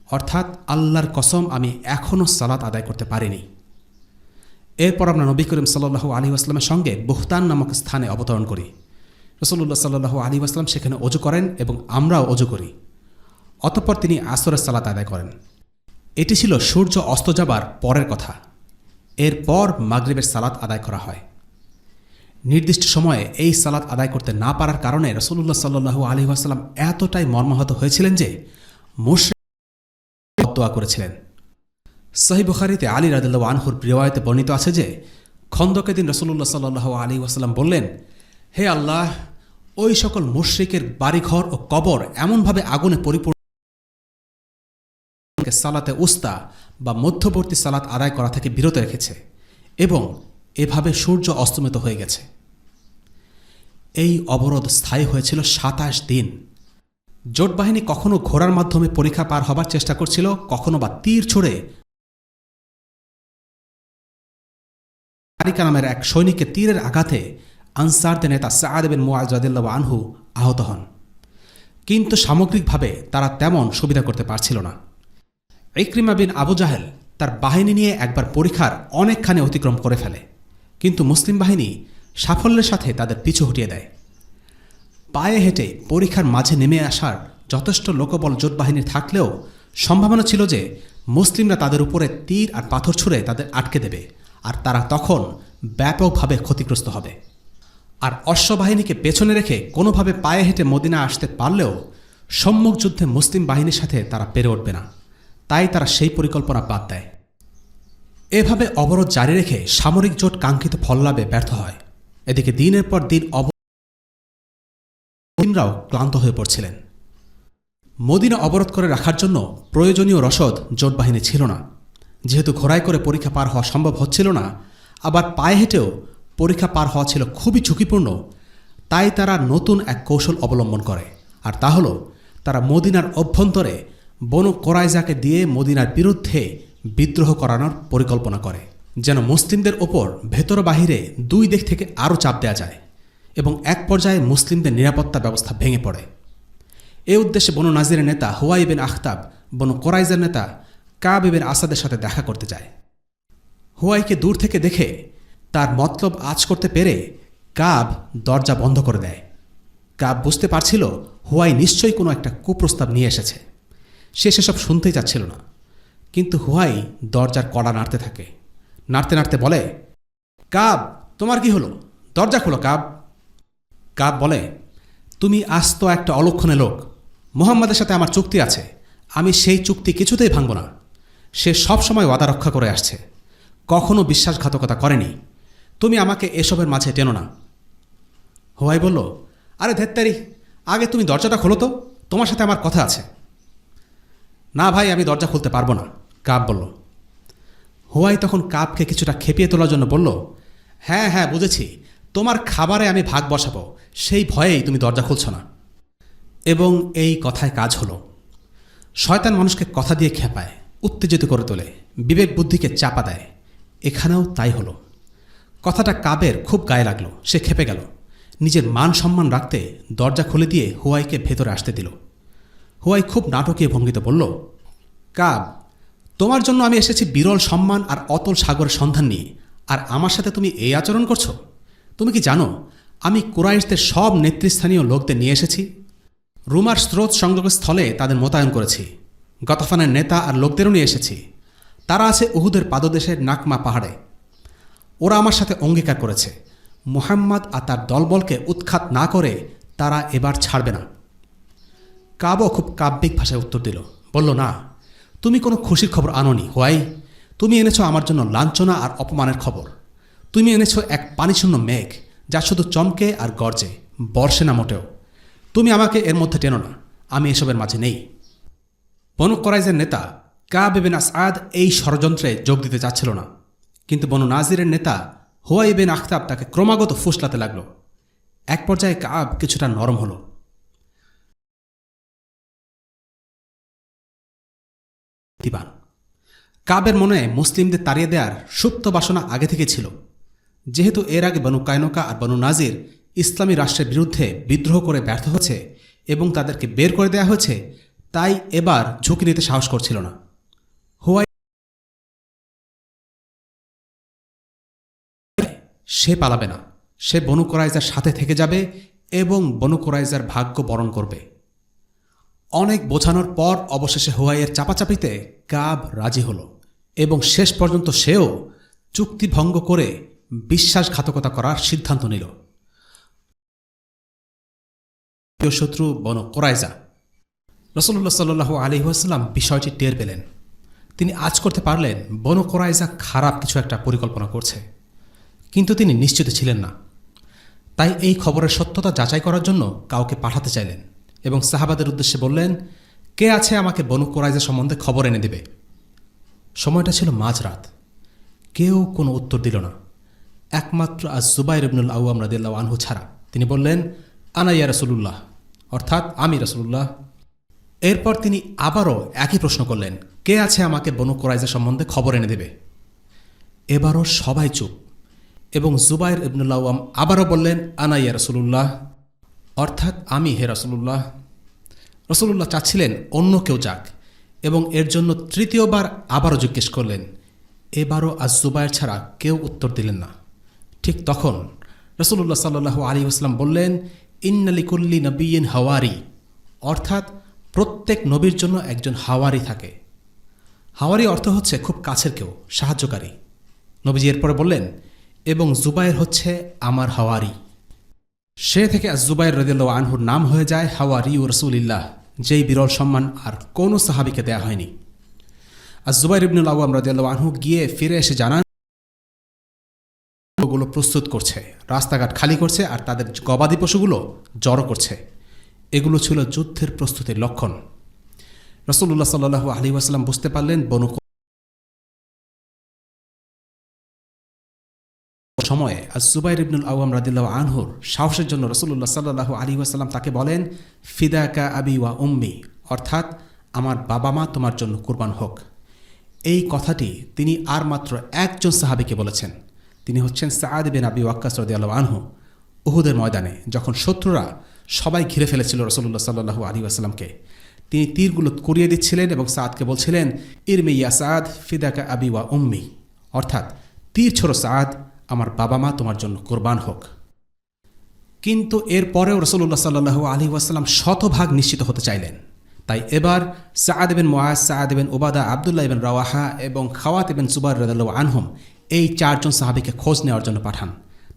Speaker 3: অর্থাৎ আল্লাহর কসম আমি এখনও সালাত আদায় করতে পারিনি। এরপর আমরা নবী করিম সাল্লাল্লাহু আলাইহি ওয়াসাল্লামের সঙ্গে বুহতান নামক স্থানে অবতরণ করি। রাসূলুল্লাহ সাল্লাল্লাহু আলাইহি ওয়াসাল্লাম সেখানে ওযু করেন এবং আমরাও ওযু করি। অতঃপর তিনি আসরের সালাত আদায় করেন। এটি ছিল সূর্য অস্ত যাবার পরের কথা। এরপর মাগরিবের সালাত আদায় করা হয়। নির্দিষ্ট সময়ে এই সালাত আদায় করতে না পারার কারণে রাসূলুল্লাহ সাল্লাল্লাহু আলাইহি ওয়াসাল্লাম এতটাই মর্মাহত হয়েছিলেন যে মুশরিক দোয়া করেছিলেন। সহিহ বুখারীতে আলী রাদিয়াল্লাহু আনহুর রিওয়ায়াতে বর্ণিত আছে যে খন্দকের দিন রাসূলুল্লাহ সাল্লাল্লাহু আলাইহি ওয়াসাল্লাম বললেন, হে আল্লাহ, ওই সকল মুশরিকের বাড়িঘর ও কবর এমনভাবে আগুনে পরিপূর্ণ সালাতে উস্তা বা মধ্যবর্তী সালাত আদায় করা থেকে বিরত রেখেছে এবং এভাবে সূর্য অস্তমিত হয়ে গেছে। এই অবরোধ স্থায়ী হয়েছিল ২৭ দিন। জোট বাহিনী কখনো ঘোড়ার মাধ্যমে পরীক্ষা পার হবার চেষ্টা করছিল, কখনো বা তীর ছুড়ে আরিকা নামের এক সৈনিকের তীরের আঘাতে আনসারদের নেতা সাআদ বিন মুআয রাদিয়াল্লাহু আনহু আহত হন। কিন্তু সামগ্রিকভাবে তারা তেমন সুবিধা করতে পারছিল না। ইকরিমা বিন আবু জাহেল তার বাহিনী নিয়ে একবার পরীক্ষার অনেকখানি অতিক্রম করে ফেলে, কিন্তু মুসলিম বাহিনী সাফল্যের সাথে তাদের পিছু হটিয়ে দেয়। পায়ে হেঁটে পরীক্ষার মাঝে নেমে আসার যথেষ্ট লোকবল জোট বাহিনীর থাকলেও সম্ভাবনা ছিল যে মুসলিমরা তাদের উপরে তীর আর পাথর ছুঁড়ে তাদের আটকে দেবে, আর তারা তখন ব্যাপকভাবে ক্ষতিগ্রস্ত হবে। আর অশ্ববাহিনীকে পেছনে রেখে কোনোভাবে পায়ে হেঁটে মদিনা আসতে পারলেও সম্মুখ যুদ্ধে মুসলিম বাহিনীর সাথে তারা পেরে উঠবে না, তাই তারা সেই পরিকল্পনা বাদ দেয়। এভাবে অবরোধ জারি রেখে সামরিক জোট কাঙ্ক্ষিত ফল লাভে ব্যর্থ হয়। এদিকে দিনের পর দিন মুসলিমরাও ক্লান্ত হয়ে পড়ছিলেন। মদিনা অবরোধ করে রাখার জন্য প্রয়োজনীয় রসদ জোট বাহিনী ছিল না। যেহেতু ঘোড়ায় করে পরীক্ষা পার হওয়া সম্ভব হচ্ছিল না, আবার পায়ে হেঁটেও পরীক্ষা পার হওয়া ছিল খুবই ঝুঁকিপূর্ণ, তাই তারা নতুন এক কৌশল অবলম্বন করে, আর তা হল তারা মদিনার অভ্যন্তরে বনু কোরাইজাকে দিয়ে মদিনার বিরুদ্ধে বিদ্রোহ করানোর পরিকল্পনা করে, যেন মুসলিমদের ওপর ভেতর বাহিরে দুই দিক থেকে আরও চাপ দেওয়া যায় এবং এক পর্যায়ে মুসলিমদের নিরাপত্তা ব্যবস্থা ভেঙে পড়ে। এ উদ্দেশ্যে বনু নাজিরের নেতা হুয়াই বিন আখতাব বনু কোরাইজার নেতা কাব ইবনে আসাদের সাথে দেখা করতে যায়। হুয়াইকে দূর থেকে দেখে তার মতলব আঁচ করতে পেরে কাব দরজা বন্ধ করে দেয়। কাব বুঝতে পারছিল হুয়াই নিশ্চয়ই কোনো একটা কুপ্রস্তাব নিয়ে এসেছে। সে সেসব শুনতেই চাচ্ছিল না, কিন্তু হুয়াই দরজার কড়া নাড়তে থাকে। নাড়তে নাড়তে বলে, কাব, তোমার কি হলো? দরজা খোলো কাব। কাব বলে, তুমি আস্ত একটা অলক্ষণে লোক। মুহাম্মাদের সাথে আমার চুক্তি আছে, আমি সেই চুক্তি কিছুতেই ভাঙব না। সে সবসময় ওয়াদা রক্ষা করে আসছে, কখনো বিশ্বাসঘাতকতা করেনি। তুমি আমাকে এসবের মাঝে টেনো না। হুয়াই বলল, আরে ধ্যাত্তারি, আগে তুমি দরজাটা খোলো তো, তোমার সাথে আমার কথা আছে। না ভাই, আমি দরজা খুলতে পারবো না, কাব বলল। হুয়াই তখন কাবকে কিছুটা খেপিয়ে তোলার জন্য বলল, হ্যাঁ হ্যাঁ বুঝেছি, তোমার খাবারে আমি ভাগ বসাবো, সেই ভয়েই তুমি দরজা খুলছ না। এবং এই কথায় কাজ হলো। শয়তান মানুষকে কথা দিয়ে খেপায়, উত্তেজিত করে তোলে, বিবেক বুদ্ধিকে চাপা দেয়। এখানেও তাই হলো। কথাটা কাবের খুব গায়ে লাগলো। সে খেপে গেল। নিজের মান সম্মান রাখতে দরজা খুলে দিয়ে হুয়াইকে ভেতরে আসতে দিল। হুয়াই খুব নাটকীয় ভঙ্গিতে বলল, কাব, তোমার জন্য আমি এসেছি বিরল সম্মান আর অতল সাগরের সন্ধান নিয়ে, আর আমার সাথে তুমি এই আচরণ করছো? তুমি কি জানো আমি কুরাইশদের সব নেতৃস্থানীয় লোকদের নিয়ে এসেছি? রুমার স্রোত সংযোগস্থলে তাদের মোতায়েন করেছি। গতফানের নেতা আর লোকদেরও নিয়ে এসেছি। তারা আছে উহুদের পাদদেশের নাকমা পাহাড়ে। ওরা আমার সাথে অঙ্গীকার করেছে মুহাম্মদ আর তার দলবলকে উৎখাত না করে তারা এবার ছাড়বে না। কাবও খুব কাব্যিক ভাষায় উত্তর দিল, বলল, না, তুমি কোনো খুশির খবর আনোনি হুয়াই। তুমি এনেছো আমার জন্য লাঞ্ছনা আর অপমানের খবর। তুমি এনেছো এক পানিশূন্য মেঘ, যা শুধু চমকে আর গর্জে, বর্ষে না মোটেও। তুমি আমাকে এর মধ্যে টেনো না, আমি এসবের মাঝে নেই। বনু কোরাইজের নেতা কাব ইবনে আসআদ এই ষড়যন্ত্রে যোগ দিতে চাচ্ছিল না, কিন্তু বনু নাজিরের নেতা হুয়াই বিন আখতাব তাকে ক্রমাগত ফুসলাতে লাগল। এক পর্যায়ে কাব কিছুটা নরম হল। কাবের মনে মুসলিমদের তাড়িয়ে দেওয়ার সুপ্ত বাসনা আগে থেকে ছিল। যেহেতু এর আগে বনু কায়নুকা আর বনু নাজির ইসলামী রাষ্ট্রের বিরুদ্ধে বিদ্রোহ করে ব্যর্থ হচ্ছে এবং তাদেরকে বের করে দেওয়া হয়েছে, তাই এবার ঝুঁকি নিতে সাহস করছিল না। হুয়াই সে পালাবে না, সে বনু কোরাইজার সাথে থেকে যাবে এবং বনু কোরাইজার ভাগ্য বরণ করবে। অনেক বোঝানোর পর অবশেষে হুয়াইয়ের চাপাচাপিতে কাব রাজি হল এবং শেষ পর্যন্ত সেও চুক্তি ভঙ্গ করে বিশ্বাসঘাতকতা করার সিদ্ধান্ত নিল। প্রিয় শত্রু বনু কুরাইজা। রাসূলুল্লাহ সাল্লাল্লাহু আলাইহি ওয়াসাল্লাম বিষয়টি টের পেলেন। তিনি আজ করতে পারলেন বনু কুরাইজা খারাপ কিছু একটা পরিকল্পনা করছে, কিন্তু তিনি নিশ্চিত ছিলেন না। তাই এই খবরের সত্যতা যাচাই করার জন্য কাউকে পাঠাতে চাইলেন এবং সাহাবাদের উদ্দেশ্যে বললেন, কে আছে আমাকে বনু কুরাইজা সম্বন্ধে খবর এনে দেবে। সময়টা ছিল মাঝরাত। কেউ কোনো উত্তর দিল না, একমাত্র আজ-জুবাইর ইবনুল আওয়াম রাদিয়াল্লাহু আনহু ছাড়া। তিনি বললেন, আনা ইয়া রাসূলুল্লাহ, অর্থাৎ আমি রাসূলুল্লাহ। এরপর তিনি আবারও একই প্রশ্ন করলেন, কে আছে আমাকে বনু কুরাইজা সম্বন্ধে খবর এনে দেবে। এবারও সবাই চুপ এবং জুবাইর ইবনুল আওয়াম আবারও বললেন, আনা ইয়া রাসূলুল্লাহ, অর্থাৎ আমি হে রাসূলুল্লাহ। রাসূলুল্লাহ চাচ্ছিলেন অন্য কেউ যাক এবং এর জন্য তৃতীয়বার আবারও জিজ্ঞেস করলেন। এবারও আজ-জুবাইর ছাড়া কেউ উত্তর দিলেন না। ঠিক তখন রাসূলুল্লাহ সাল্লাল্লাহু আলাইহি ওয়াসাল্লাম বললেন, ইন্না লিকুল্লি নাবিয়্যিন হাওয়ারি, অর্থাৎ প্রত্যেক নবীর জন্য একজন হাওয়ারি থাকে। হাওয়ারি অর্থ হচ্ছে খুব কাছের কেউ, সাহায্যকারী। নবীজি এরপরে বললেন, এবং জুবাইর হচ্ছে আমার হাওয়ারি। সে থেকে আজ-জুবাইর রাদিয়াল্লাহু আনহুর নাম হয়ে যায় হাওয়ারি ও রাসূলিল্লাহ, যেই বিরল সম্মান আর কোনো সাহাবীকে দেয়া হয়নি। আজ-জুবাইর ইবনুল আওয়াম রাদিয়াল্লাহু আনহু গিয়ে ফিরে এসে জানান, ওগুলো প্রস্তুত করছে, রাস্তাঘাট খালি করছে আর তাদের গবাদি পশুগুলো জড়ো করছে। এগুলো ছিল যুদ্ধের প্রস্তুতির লক্ষণ। রাসূলুল্লাহ সাল্লাল্লাহু আলাইহি ওয়াসাল্লাম বুঝতে পারলেন বনু সময়ে আজ-জুবাইর ইবনুল আওয়াম রাদিয়াল্লাহু আনহুর সাহসের জন্য রাসূলুল্লাহ সাল্লাল্লাহু আলাইহি ওয়াসাল্লাম তাকে বলেন, ফিদাকা আবি ওয়া উম্মি, অর্থাৎ আমার বাবা মা তোমার জন্য কুরবান হোক। এই কথাটি তিনি আর মাত্র একজন সাহাবীকে বলেছেন। তিনি হচ্ছেন সাআদ বিন আবি ওয়াক্কাস রাদিয়াল্লাহু আনহু। উহুদের ময়দানে যখন শত্রুরা সবাই ঘিরে ফেলেছিল রাসূলুল্লাহ সাল্লাল্লাহু আলাইহি ওয়াসাল্লামকে, তিনি তীরগুলো কুড়িয়ে দিচ্ছিলেন এবং সাআদকে বলছিলেন, ইরমি ইয়া সাআদ ফিদাকা আবি ওয়া উম্মি, অর্থাৎ তীর ছোড়ো সাআদ, আমার বাবা মা তোমার জন্য কুরবান হোক। কিন্তু এর পরেও রাসূলুল্লাহ সাল্লাল্লাহু আলাইহি ওয়াসাল্লাম শতভাগ নিশ্চিত হতে চাইলেন। তাই এবার সাআদ বিন মুআজ, সাআদ বিন উবাদা, আব্দুল্লাহ ইবন রাওয়াহা এবং খাওয়াত ইবন জুবাইর রাদিয়াল্লাহু আনহুম এই চারজন সাহাবীকে খোঁজ নেওয়ার জন্য পাঠান।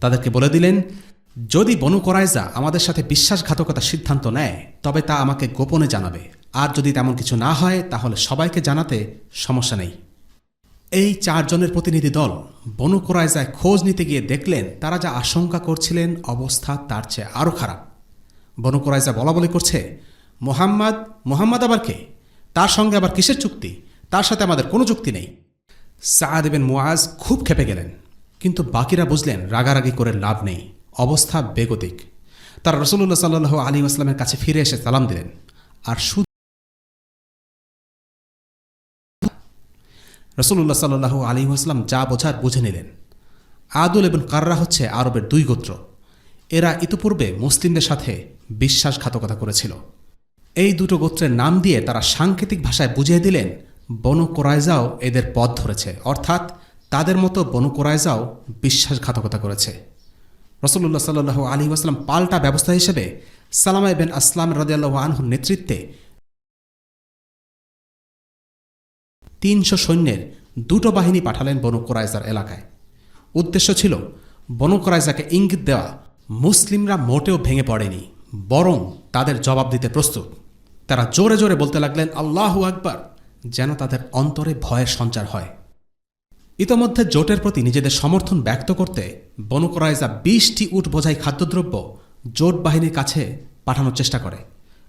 Speaker 3: তাদেরকে বলে দিলেন, যদি বনু কুরাইজা আমাদের সাথে বিশ্বাসঘাতকতার সিদ্ধান্ত নেয় তবে তা আমাকে গোপনে জানাবে, আর যদি তেমন কিছু না হয় তাহলে সবাইকে জানাতে সমস্যা নেই। এই চারজনের প্রতিনিধি দল বনু কুরাইজায় খোঁজ নিতে গিয়ে দেখলেন তারা যা আশঙ্কা করছিলেন অবস্থা তার চেয়ে আরও খারাপ। বনু কুরাইজা বলাবলি করছে, মোহাম্মদ আবার কে? তার সঙ্গে আবার কিসের চুক্তি? তার সাথে আমাদের কোনো চুক্তি নেই। সাআদ বিন মুআজ খুব ক্ষেপে গেলেন, কিন্তু বাকিরা বুঝলেন রাগারাগি করে লাভ নেই, অবস্থা বেগতিক। তারা রাসূলুল্লাহ সাল্লাল্লাহু আলাইহি ওয়াসাল্লামের কাছে ফিরে এসে সালাম দিলেন আর রাসূলুল্লাহ সাল্লাল্লাহু আলাইহি ওয়াসাল্লাম যা বোঝার বুঝে নিলেন। আদুল ইবন কাররা হচ্ছে আরবের দুই গোত্র। এরা ইতিপূর্বে মুসলিমদের সাথে বিশ্বাসঘাতকতা করেছিল। এই দুটো গোত্রের নাম দিয়ে তারা সাংকেতিক ভাষায় বুঝিয়ে দিলেন বনু কুরাইজাও এদের পথ ধরেছে, অর্থাৎ তাদের মতো বনু কুরাইজাও বিশ্বাসঘাতকতা করেছে। রাসূলুল্লাহ সাল্লাল্লাহু আলাইহি ওয়াসাল্লাম পাল্টা ব্যবস্থা হিসেবে সালামা ইবন আসলাম রাদিয়াল্লাহু আনহুর নেতৃত্বে 300 সৈন্যের দুটো বাহিনী পাঠালেন বনু কুরাইজার এলাকায়। উদ্দেশ্য ছিল বনু কুরাইজাকে ইঙ্গিত দেওয়া মুসলিমরা মোটেও ভেঙে পড়েনি, বরং তাদের জবাব দিতে প্রস্তুত। তারা জোরে জোরে বলতে লাগলেন, আল্লাহু আকবার, যেন তাদের অন্তরে ভয়ের সঞ্চার হয়। ইতোমধ্যে জোটের প্রতি নিজেদের সমর্থন ব্যক্ত করতে বনু কুরাইজা 20টি উট বোঝাই খাদ্যদ্রব্য জোট বাহিনীর কাছে পাঠানোর চেষ্টা করে,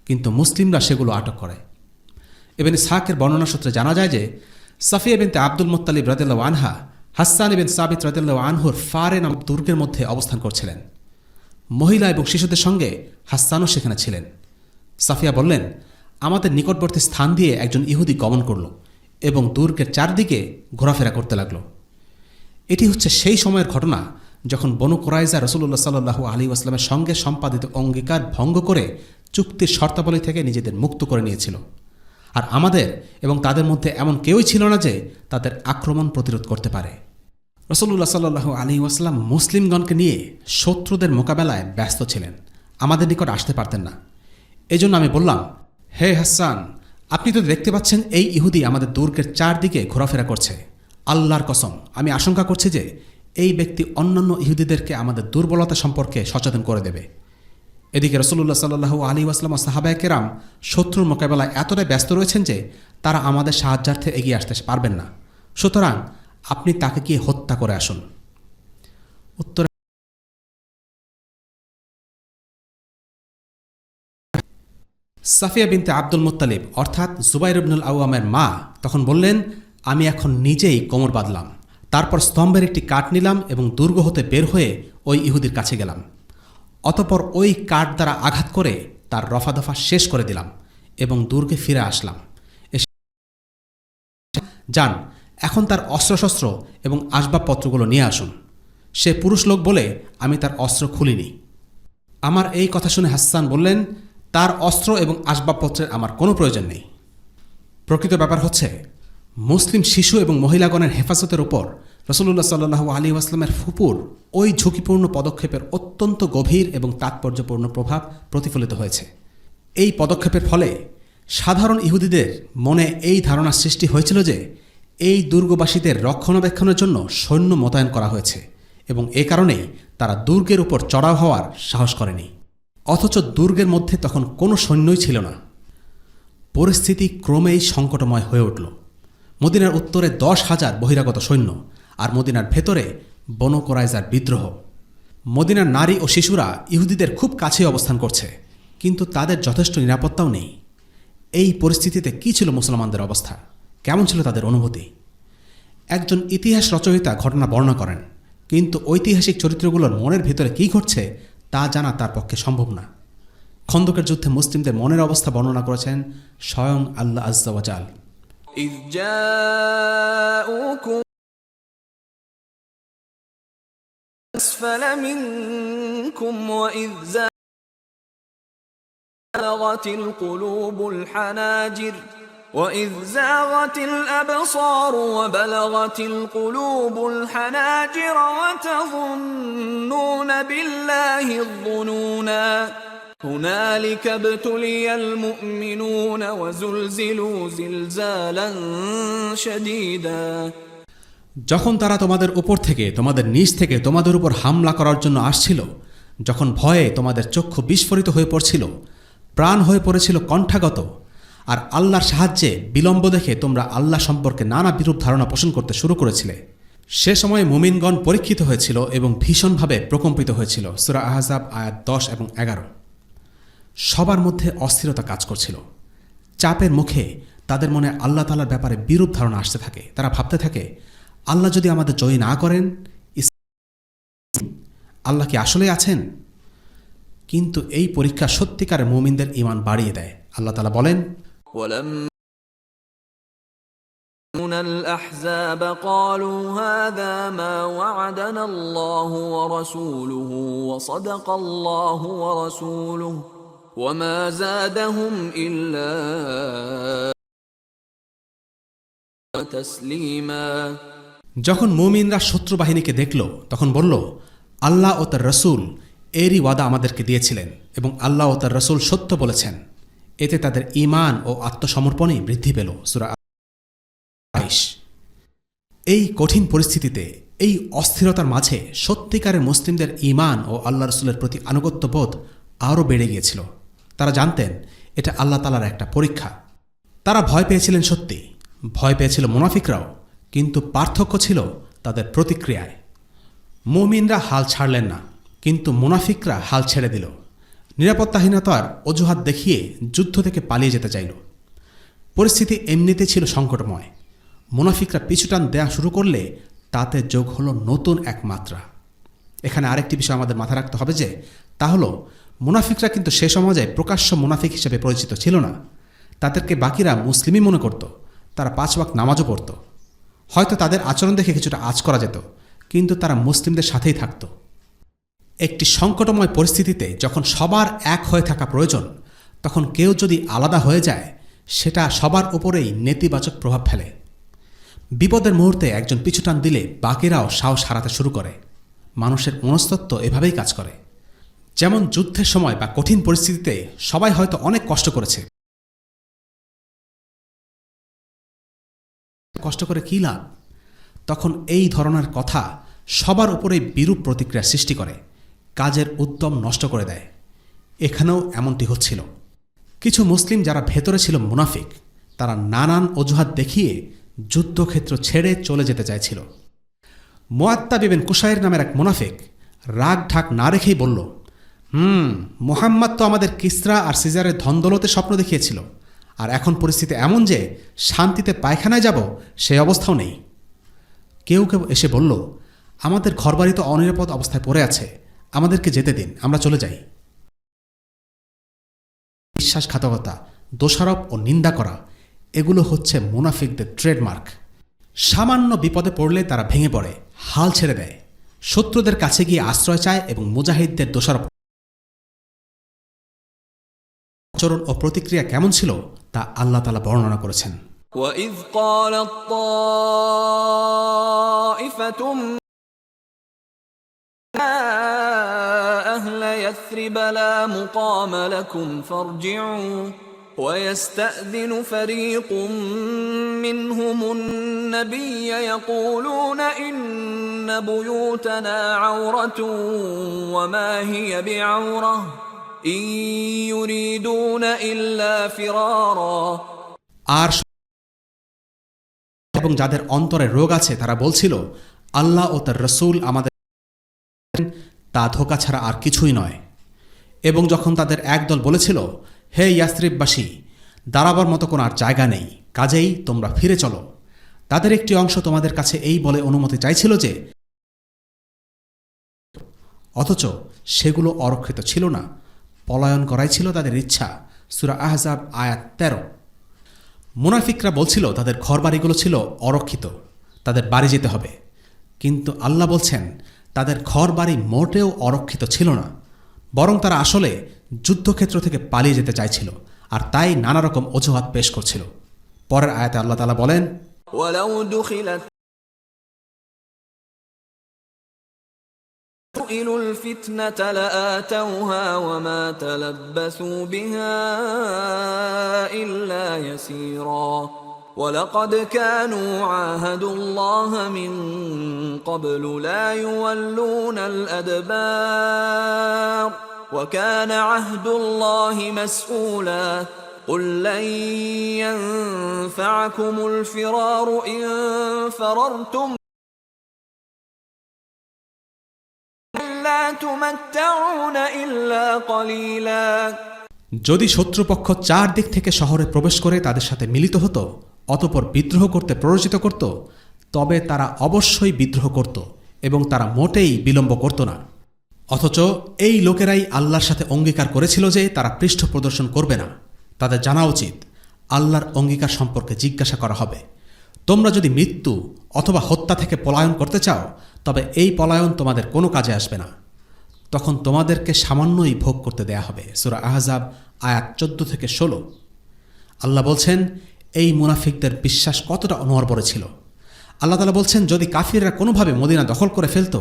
Speaker 3: কিন্তু মুসলিমরা সেগুলো আটক করে। ইবন ইসহাকের বর্ণনা সূত্রে জানা যায় যে সাফিয়া বিনতে আব্দুল মুত্তালিব রাদিয়াল্লাহু আনহা হাসসান ইবন সাবিত রাদিয়াল্লাহু আনহুর ফারে নামক দুর্গের মধ্যে অবস্থান করছিলেন। মহিলা এবং শিশুদের সঙ্গে হাসসানও সেখানে ছিলেন। সাফিয়া বললেন, আমাদের নিকটবর্তী স্থান দিয়ে একজন ইহুদি গমন করল এবং দুর্গের চারদিকে ঘোরাফেরা করতে লাগল। এটি হচ্ছে সেই সময়ের ঘটনা যখন বনু কুরাইজা রাসূলুল্লাহ সাল্লাল্লাহু আলাইহি ওয়াসাল্লামের সঙ্গে সম্পাদিত অঙ্গীকার ভঙ্গ করে চুক্তির শর্তাবলী থেকে নিজেদের মুক্ত করে নিয়েছিল। আর আমাদের এবং তাদের মধ্যে এমন কেউই ছিল না যে তাদের আক্রমণ প্রতিরোধ করতে পারে। রাসূলুল্লাহ সাল্লাল্লাহু আলাইহি ওয়াসাল্লাম মুসলিমগণকে নিয়ে শত্রুদের মোকাবেলায় ব্যস্ত ছিলেন, আমাদের নিকট আসতে পারতেন না। এজন্য আমি বললাম, হে হাসান, আপনি তো দেখতে পাচ্ছেন এই ইহুদি আমাদের দুর্গের চারদিকে ঘোরাফেরা করছে। আল্লাহর কসম, আমি আশঙ্কা করছি যে এই ব্যক্তি অন্যান্য ইহুদিদেরকে আমাদের দুর্বলতা সম্পর্কে সচেতন করে দেবে। এদিকে রাসূলুল্লাহ সাল্লাল্লাহু আলাইহি ওয়াসাল্লাম ও সাহাবায়ে কেরাম শত্রুর মোকাবেলায় এতটাই ব্যস্ত রয়েছেন যে তারা আমাদের সাহায্যার্থে এগিয়ে আসতে পারবেন না। সুতরাং আপনি তাকে গিয়ে হত্যা করে আসুন। উত্তরে সাফিয়া বিনতে আব্দুল মুত্তালিব অর্থাৎ জুবাইর ইবনুল আওয়ামের মা তখন বললেন, আমি এখন নিজেই কোমর বাঁধলাম, তারপর স্তম্ভের একটি কাঠ নিলাম এবং দুর্গ হতে বের হয়ে ওই ইহুদির কাছে গেলাম। অতঃপর ওই কাঠ দ্বারা আঘাত করে তার রফাদফা শেষ করে দিলাম এবং দুর্গে ফিরে আসলাম। যান, এখন তার অস্ত্রশস্ত্র এবং আসবাবপত্রগুলো নিয়ে আসুন। সে পুরুষ লোক বলে আমি তার অস্ত্র খুলিনি। আমার এই কথা শুনে হাসান বললেন, তার অস্ত্র এবং আসবাবপত্রের আমার কোনো প্রয়োজন নেই। প্রকৃত ব্যাপার হচ্ছে, মুসলিম শিশু এবং মহিলাগণের হেফাজতের উপর রাসূলুল্লাহ সাল্লাল্লাহু আলাইহি ওয়াসাল্লামের ফুপুর ওই ঝুঁকিপূর্ণ পদক্ষেপের অত্যন্ত গভীর এবং তাৎপর্যপূর্ণ প্রভাব প্রতিফলিত হয়েছে। এই পদক্ষেপের ফলে সাধারণ ইহুদিদের মনে এই ধারণা সৃষ্টি হয়েছিল যে এই দুর্গবাসীদের রক্ষণাবেক্ষণের জন্য সৈন্য মোতায়েন করা হয়েছে এবং এ কারণেই তারা দুর্গের উপর চড়াও হওয়ার সাহস করেনি। অথচ দুর্গের মধ্যে তখন কোনো সৈন্যই ছিল না। পরিস্থিতি ক্রমেই সংকটময় হয়ে উঠল। মদিনার উত্তরে 10,000 বহিরাগত সৈন্য আর মদিনার ভেতরে বনু কুরাইজার বিদ্রোহ। মদিনার নারী ও শিশুরা ইহুদিদের খুব কাছে অবস্থান করছে, কিন্তু তাদের যথেষ্ট নিরাপত্তাও নেই। এই পরিস্থিতিতে কী ছিল মুসলমানদের অবস্থা, কেমন ছিল তাদের অনুভূতি? একজন ইতিহাস রচয়িতা ঘটনা বর্ণনা করেন, কিন্তু ঐতিহাসিক চরিত্রগুলোর মনের ভেতরে কী ঘটছে তা জানা তার পক্ষে সম্ভব না। খন্দকের যুদ্ধে মুসলিমদের মনের অবস্থা বর্ণনা করেছেন স্বয়ং আল্লাহ আযজা ওয়া জাল।
Speaker 4: إذ جاءوكم أسفل منكم وإذ زاغت القلوب الحناجر وإذ زاغت الأبصار وبلغت القلوب الحناجر وتظنون بالله الظنونا هنالك ابتلي المؤمنون وزلزلوا زلزالا شديدا।
Speaker 3: যখন তারা তোমাদের উপর থেকে, তোমাদের নিচ থেকে তোমাদের উপর হামলা করার জন্য আসছিল, যখন ভয়ে তোমাদের চক্ষু বিস্ফোরিত হয়ে পড়ছিল, প্রাণ হয়ে পড়েছিল কণ্ঠাগত, আর আল্লাহর সাহায্যে বিলম্ব দেখে তোমরা আল্লাহ সম্পর্কে নানা বিরূপ ধারণা পোষণ করতে শুরু করেছিলে, সে সময় মুমিনগণ পরীক্ষিত হয়েছিল এবং ভীষণভাবে প্রকম্পিত হয়েছিল। সূরা আহজাব আয়াত 10 এবং 11। সবার মধ্যে অস্থিরতা কাজ করছিল। চাপের মুখে তাদের মনে আল্লাহ তাআলার ব্যাপারে বিরূপ ধারণা আসতে থাকে। তারা ভাবতে থাকে, আল্লাহ যদি আমাদের জয়ী না করেন, আল্লাহ কি আসলেই আছেন? কিন্তু এই পরীক্ষা সত্যিকারের মুমিনদের ঈমান বাড়িয়ে দেয়। আল্লাহ তাআলা বলেন,
Speaker 4: ولما الأحزاب قالوا هذا ما وعدنا الله ورسوله وصدق الله ورسوله وما زادهم إلا تسليما।
Speaker 3: যখন মুমিনরা শত্রু বাহিনীকে দেখল, তখন বলল, আল্লাহ ও তার রসুল এরই ওয়াদা আমাদেরকে দিয়েছিলেন এবং আল্লাহ ও তার রসুল সত্য বলেছেন। এতে তাদের ঈমান ও আত্মসমর্পণই বৃদ্ধি পেল। সূরা 22। এই কঠিন পরিস্থিতিতে, এই অস্থিরতার মাঝে সত্যিকারের মুসলিমদের ঈমান ও আল্লাহ রসুলের প্রতি আনুগত্যবোধ আরও বেড়ে গিয়েছিল। তারা জানতেন এটা আল্লাহ তাআলার একটা পরীক্ষা। তারা ভয় পেয়েছিলেন সত্যি, ভয় পেয়েছিল মুনাফিকরাও, কিন্তু পার্থক্য ছিল তাদের প্রতিক্রিয়ায়। মুমিনরা হাল ছাড়লেন না, কিন্তু মুনাফিকরা হাল ছেড়ে দিল। নিরাপত্তাহীনতার অজুহাত দেখিয়ে যুদ্ধ থেকে পালিয়ে যেতে চাইল। পরিস্থিতি এমনিতে ছিল সংকটময়। মুনাফিকরা পিছুটান দেয়া শুরু করলে তাতে যোগ হলো নতুন এক মাত্রা। এখানে আরেকটি বিষয় আমাদের মাথায় রাখতে হবে যে, তা হলো মুনাফিকরা কিন্তু সে সমাজে প্রকাশ্য মুনাফিক হিসেবে পরিচিত ছিল না। তাদেরকে বাকিরা মুসলিমই মনে করত। তারা 5 ওয়াক্ত নামাজও পড়ত। হয়তো তাদের আচরণ দেখে কিছুটা আঁচ করা যেত, কিন্তু তারা মুসলিমদের সাথেই থাকত। একটি সংকটময় পরিস্থিতিতে যখন সবার এক হয়ে থাকা প্রয়োজন, তখন কেউ যদি আলাদা হয়ে যায়, সেটা সবার উপরেই নেতিবাচক প্রভাব ফেলে। বিপদের মুহূর্তে একজন পিছুটান দিলে বাকিরাও সাহস হারাতে শুরু করে। মানুষের মনস্তত্ত্ব এভাবেই কাজ করে। যেমন যুদ্ধের সময় বা কঠিন পরিস্থিতিতে সবাই হয়তো অনেক কষ্ট করেছে, কষ্ট করে কী লাভ? তখন এই ধরনের কথা সবার উপরে বিরূপ প্রতিক্রিয়া সৃষ্টি করে, কাজের উদ্যম নষ্ট করে দেয়। এখানেও এমনটি হচ্ছিল। কিছু মুসলিম যারা ভেতরে ছিল মুনাফিক, তারা নানান অজুহাত দেখিয়ে যুদ্ধক্ষেত্র ছেড়ে চলে যেতে চাইছিল। মুআত্তাব ইবনে কুশাইর নামের এক মুনাফিক রাগ ঢাক না রেখেই বলল, মুহাম্মদ তো আমাদের কিসরা আর সিজারের ধনদৌলতে স্বপ্ন দেখিয়েছিল, আর এখন পরিস্থিতি এমন যে শান্তিতে পায়খানায় যাব সেই অবস্থাও নেই। কেউ কেউ এসে বলল, আমাদের ঘরবাড়ি তো অনিরাপদ অবস্থায় পড়ে আছে, আমাদেরকে যেতে দিন, আমরা চলে যাই। বিশ্বাসঘাতকতা, দোষারোপ ও নিন্দা করা, এগুলো হচ্ছে মুনাফিকদের ট্রেডমার্ক। সামান্য বিপদে পড়লে তারা ভেঙে পড়ে, হাল ছেড়ে দেয়, শত্রুদের কাছে গিয়ে আশ্রয় চায় এবং মুজাহিদদের দোষারোপ। আচরণ ও প্রতিক্রিয়া কেমন ছিল তা আল্লাহ তাআলা বর্ণনা করেছেন।
Speaker 4: وَإِذْ قَالَتْ طَائِفَةٌ يَا أَهْلَ يَثْرِبَ لَا مُقَامَ لَكُمْ فَارْجِعُوا وَيَسْتَأْذِنُ فَرِيقٌ مِّنْهُمُ النَّبِيَّ يَقُولُونَ إِنَّ بُيُوتَنَا عَوْرَةٌ وَمَا هِيَ بِعَوْرَةٍ إِن يُرِيدُونَ إِلَّا فِرَارًا।
Speaker 3: আর এবং যাদের অন্তরে রোগ আছে তারা বলছিল, আল্লাহ ও তার রসূল আমাদের তা ধোঁকা ছাড়া আর কিছুই নয়। এবং যখন তাদের একদল বলেছিল, হে ইয়াসরিববাসী, দাঁড়াবার মতো কোনো আর জায়গা নেই, কাজেই তোমরা ফিরে চলো, তাদের একটি অংশ তোমাদের কাছে এই বলে অনুমতি চাইছিল যে, অথচ সেগুলো অরক্ষিত ছিল না, পলায়ন করাই ছিল তাদের ইচ্ছা। সূরা আহজাব আয়াত 13। মুনাফিকরা বলছিল তাদের ঘরবাড়িগুলো ছিল অরক্ষিত, তাদের বাড়ি যেতে হবে। কিন্তু আল্লাহ বলছেন তাদের ঘরবাড়ি মোটেও অরক্ষিত ছিল না, বরং তারা আসলে যুদ্ধক্ষেত্র থেকে পালিয়ে যেতে চাইছিল, আর তাই নানা রকম অজুহাত পেশ করছিল। পরের আয়াতে আল্লাহ তাআলা বলেন,
Speaker 4: ولو دخلت سئلوا الفتنة لآتوها وما تلبثوا بها إلا يسيرا ولقد كانوا عاهدوا الله من قبل لا يولون الأدبار وكان عهد الله مسؤولا قل لن ينفعكم الفرار إن فررتم لا تمتعون إلا قليلا।
Speaker 3: যদি শত্রুপক্ষ চারদিক থেকে শহরে প্রবেশ করে তাদের সাথে মিলিত হতো, অতঃপর বিদ্রোহ করতে প্ররোচিত করত, তবে তারা অবশ্যই বিদ্রোহ করত এবং তারা মোটেই বিলম্ব করত না। অথচ এই লোকেরাই আল্লাহর সাথে অঙ্গীকার করেছিল যে তারা পৃষ্ঠ প্রদর্শন করবে না। তাদের জানা উচিত আল্লাহর অঙ্গীকার সম্পর্কে জিজ্ঞাসা করা হবে। তোমরা যদি মৃত্যু অথবা হত্যা থেকে পলায়ন করতে চাও, তবে এই পলায়ন তোমাদের কোনো কাজে আসবে না, তখন তোমাদেরকে সামান্যই ভোগ করতে দেয়া হবে। সূরা আহজাব আয়াত 14-16। আল্লাহ বলছেন এই মুনাফিকদের বিশ্বাস কতটা অনড়বড়ে ছিল। আল্লাহ তাআলা বলছেন, যদি কাফিররা কোনোভাবে মদিনা দখল করে ফেলতো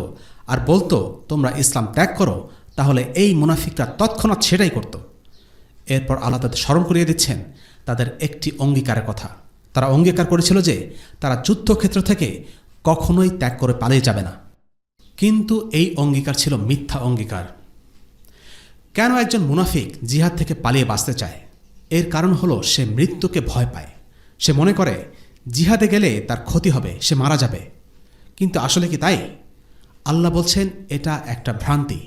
Speaker 3: আর বলতো তোমরা ইসলাম ত্যাগ করো, তাহলে এই মুনাফিকরা তৎক্ষণাৎ সেটাই করত। এরপর আল্লাহ তাদের স্মরণ করিয়ে দিচ্ছেন তাদের একটি অঙ্গীকারের কথা। তারা অঙ্গীকার করেছিল যে তারা যুদ্ধক্ষেত্র থেকে কখনোই ত্যাগ করে পালিয়ে যাবে না। কিন্তু এই অঙ্গীকার ছিল মিথ্যা অঙ্গীকার। কেন একজন মুনাফিক জিহাদ থেকে পালিয়ে বাঁচতে চায়? এর কারণ হলো সে মৃত্যুকে ভয় পায়। সে মনে করে জিহাদে গেলে তার ক্ষতি হবে, সে মারা যাবে। কিন্তু আসলে কি তাই? আল্লাহ বলছেন এটা একটা ভ্রান্তি।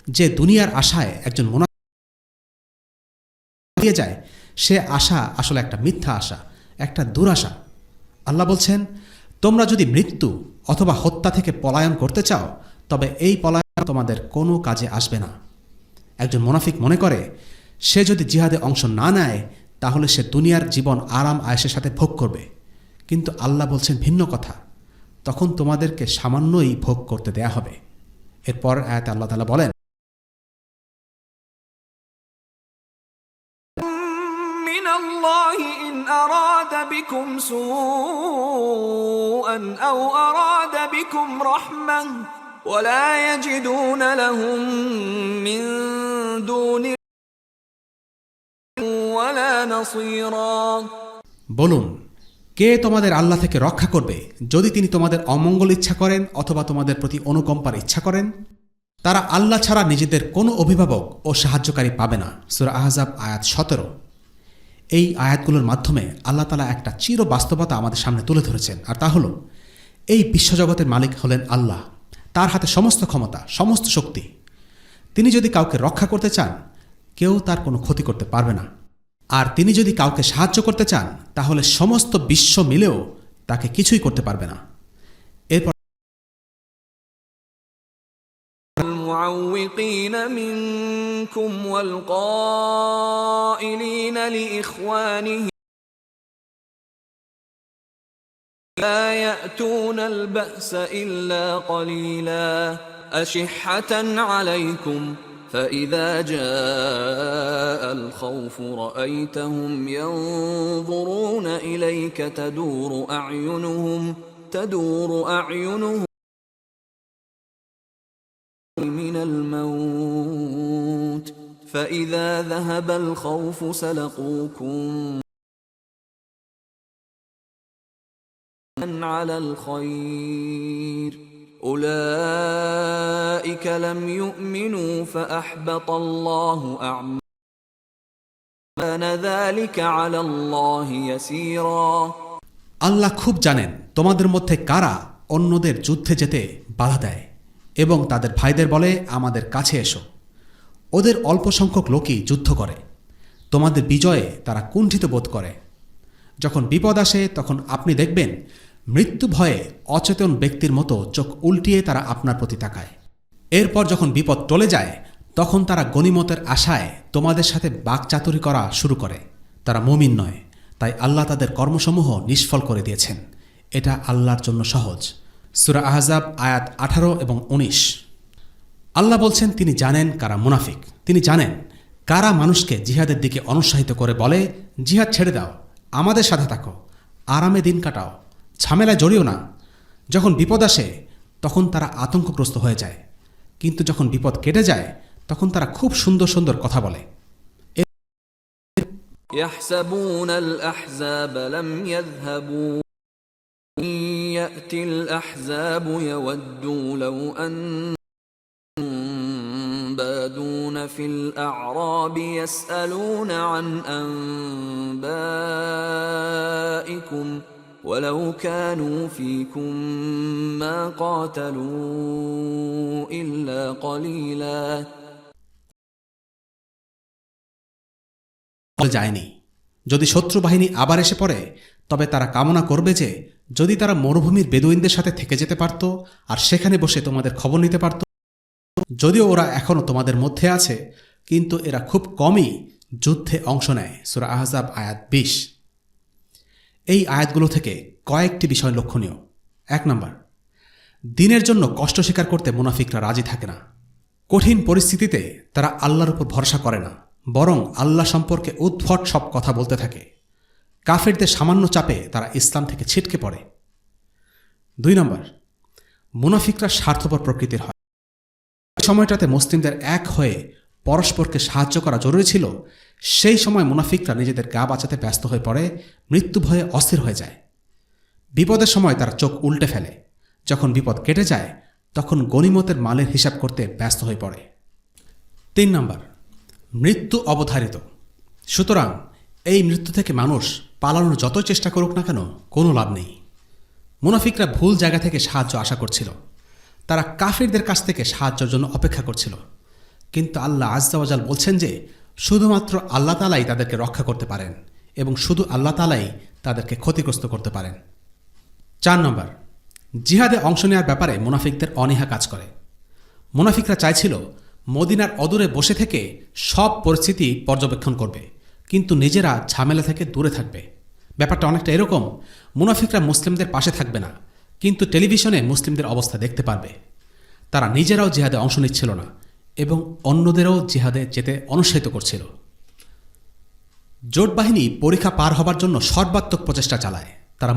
Speaker 3: যে দুনিয়ার আশায় একজন মুনাফিক পালিয়ে যায়, সে আশা আসলে একটা মিথ্যা আশা, একটা দুরাশা। আল্লাহ বলছেন, তোমরা যদি মৃত্যু অথবা হত্যা থেকে পলায়ন করতে চাও, তবে এই পলায়ন তোমাদের কোনো কাজে আসবে না। একজন মুনাফিক মনে করে সে যদি জিহাদে অংশ না নেয়, তাহলে সে দুনিয়ার জীবন আরাম আয়েশের সাথে ভোগ করবে। কিন্তু আল্লাহ বলছেন ভিন্ন কথা, তখন তোমাদেরকে সামান্যই ভোগ করতে দেয়া হবে। এরপর আয়াতে আল্লাহ তাআলা বলেন,
Speaker 4: من الله إن أراد بكم سوءا أو أراد بكم رحمة ولا يجدون لهم من دون ولا نصيرا।
Speaker 3: বলুন, কে তোমাদের আল্লাহ থেকে রক্ষা করবে যদি তিনি তোমাদের অমঙ্গল ইচ্ছা করেন অথবা তোমাদের প্রতি অনুকম্পার ইচ্ছা করেন? তারা আল্লাহ ছাড়া নিজেদের কোনো অভিভাবক ও সাহায্যকারী পাবে না। সূরা আহজাব আয়াত 17। এই আয়াতগুলোর মাধ্যমে আল্লাহ তাআলা একটা চির বাস্তবতা আমাদের সামনে তুলে ধরেছেন, আর তা হলো এই বিশ্বজগতের মালিক হলেন আল্লাহ। তার হাতে সমস্ত ক্ষমতা, সমস্ত শক্তি। তিনি যদি কাউকে রক্ষা করতে চান, কেউ তার কোনো ক্ষতি করতে পারবে না। আর তিনি যদি কাউকে সাহায্য করতে চান, তাহলে সমস্ত বিশ্ব মিলেও তাকে কিছুই করতে পারবে না। এরপর
Speaker 4: المعوقين منكم والقائلين لإخوانهم لا يأتون البأس إلا قليلا أشحة عليكم فإذا جاء الخوف رأيتهم ينظرون إليك تدور أعينهم من الموت فإذا ذهب الخوف سلقوكم على الخير أولئك لم يؤمنوا فأحبط الله أعمالهم كان ذلك على الله يسيرا
Speaker 3: আল্লাহ খুব জানেন তোমাদের মধ্যে কারা অন্যদের যুদ্ধে যেতে বাধা দেয় এবং তাদের ভাইদের বলে আমাদের কাছে এসো। ওদের অল্প সংখ্যক লোকই যুদ্ধ করে। তোমাদের বিজয়ে তারা কুণ্ঠিত বোধ করে। যখন বিপদ আসে তখন আপনি দেখবেন মৃত্যু ভয়ে অচেতন ব্যক্তির মতো চোখ উল্টিয়ে তারা আপনার প্রতি তাকায়। এরপর যখন বিপদ টলে যায় তখন তারা গনিমতের আশায় তোমাদের সাথে বাকচাতুরি করা শুরু করে। তারা মুমিন নয়, তাই আল্লাহ তাদের কর্মসমূহ নিষ্ফল করে দিয়েছেন। এটা আল্লাহর জন্য সহজ। সূরা আহজাব আয়াত 18 এবং 19। আল্লাহ বলছেন তিনি জানেন কারা মুনাফিক। তিনি জানেন কারা মানুষকে জিহাদের দিকে অনুৎসাহিত করে বলে জিহাদ ছেড়ে দাও, আমাদের সাথে থাকো, আরামে দিন কাটাও, ঝামেলায় জড়িও না। যখন বিপদ আসে তখন তারা আতঙ্কগ্রস্ত হয়ে যায়, কিন্তু যখন বিপদ কেটে যায় তখন তারা খুব সুন্দর সুন্দর কথা বলে।
Speaker 4: يحسبون الأحزاب لم يذهبوا إن يأتي الأحزاب يودوا لو أنهم بادون في الأعراب يسألون عن أنبائكم ولو كانوا فيكم ما قاتلوا إلا قليلا
Speaker 3: যায়নি। যদি শত্রু বাহিনী আবার এসে পড়ে তবে তারা কামনা করবে যে যদি তারা মরুভূমির বেদুইনদের সাথে থেকে যেতে পারত আর সেখানে বসে তোমাদের খবর নিতে পারত। যদিও ওরা এখনও তোমাদের মধ্যে আছে, কিন্তু এরা খুব কমই যুদ্ধে অংশ নেয়। সূরা আহজাব আয়াত 20। এই আয়াতগুলো থেকে কয়েকটি বিষয় লক্ষণীয়। 1 নম্বর, দিনের জন্য কষ্ট স্বীকার করতে মুনাফিকরা রাজি থাকে না। কঠিন পরিস্থিতিতে তারা আল্লাহর উপর ভরসা করে না, বরং আল্লাহ সম্পর্কে উদ্ভট সব কথা বলতে থাকে। কাফেরদের সামান্য চাপে তারা ইসলাম থেকে ছিটকে পড়ে। 2 নম্বর, মুনাফিকরা স্বার্থপর প্রকৃতির হয়। সময়টাতে মুসলিমদের এক হয়ে পরস্পরকে সাহায্য করা জরুরি ছিল, সেই সময় মুনাফিকরা নিজেদের গা বাঁচাতে ব্যস্ত হয়ে পড়ে, মৃত্যু ভয়ে অস্থির হয়ে যায়। বিপদের সময় তারা চোখ উল্টে ফেলে। যখন বিপদ কেটে যায় তখন গনিমতের মালের হিসাব করতে ব্যস্ত হয়ে পড়ে। 3 নম্বর, মৃত্যু অবধারিত, সুতরাং এই মৃত্যু থেকে মানুষ পালানোর যতই চেষ্টা করুক না কেন কোনো লাভ নেই। মুনাফিকরা ভুল জায়গা থেকে সাহায্য আশা করছিল। তারা কাফিরদের কাছ থেকে সাহায্যের জন্য অপেক্ষা করছিল, কিন্তু আল্লাহ আজ্জা ওয়াজাল বলছেন যে শুধুমাত্র আল্লাহ তাআলাই তাদেরকে রক্ষা করতে পারেন এবং শুধু আল্লাহ তাআলাই তাদেরকে ক্ষতিগ্রস্ত করতে পারেন। 4 নম্বর, জিহাদে অংশ নেওয়ার ব্যাপারে মুনাফিকদের অনীহা কাজ করে। মুনাফিকরা চাইছিল মদিনার অদূরে বসে থেকে সব পরিস্থিতি পর্যবেক্ষণ করবে, কিন্তু নিজেরা ঝামেলা থেকে দূরে থাকবে। ব্যাপারটা অনেকটা এরকম, মুনাফিকরা মুসলিমদের পাশে থাকবে না, কিন্তু টেলিভিশনে মুসলিমদের অবস্থা দেখতে পারবে। তারা নিজেরাও জিহাদে অংশ নিচ্ছিল না এবং অন্যদেরও জিহাদে যেতে অনুৎসাহিত করছিল। জোট বাহিনী পরীক্ষা পার হবার জন্য সর্বাত্মক প্রচেষ্টা চালায়। তারা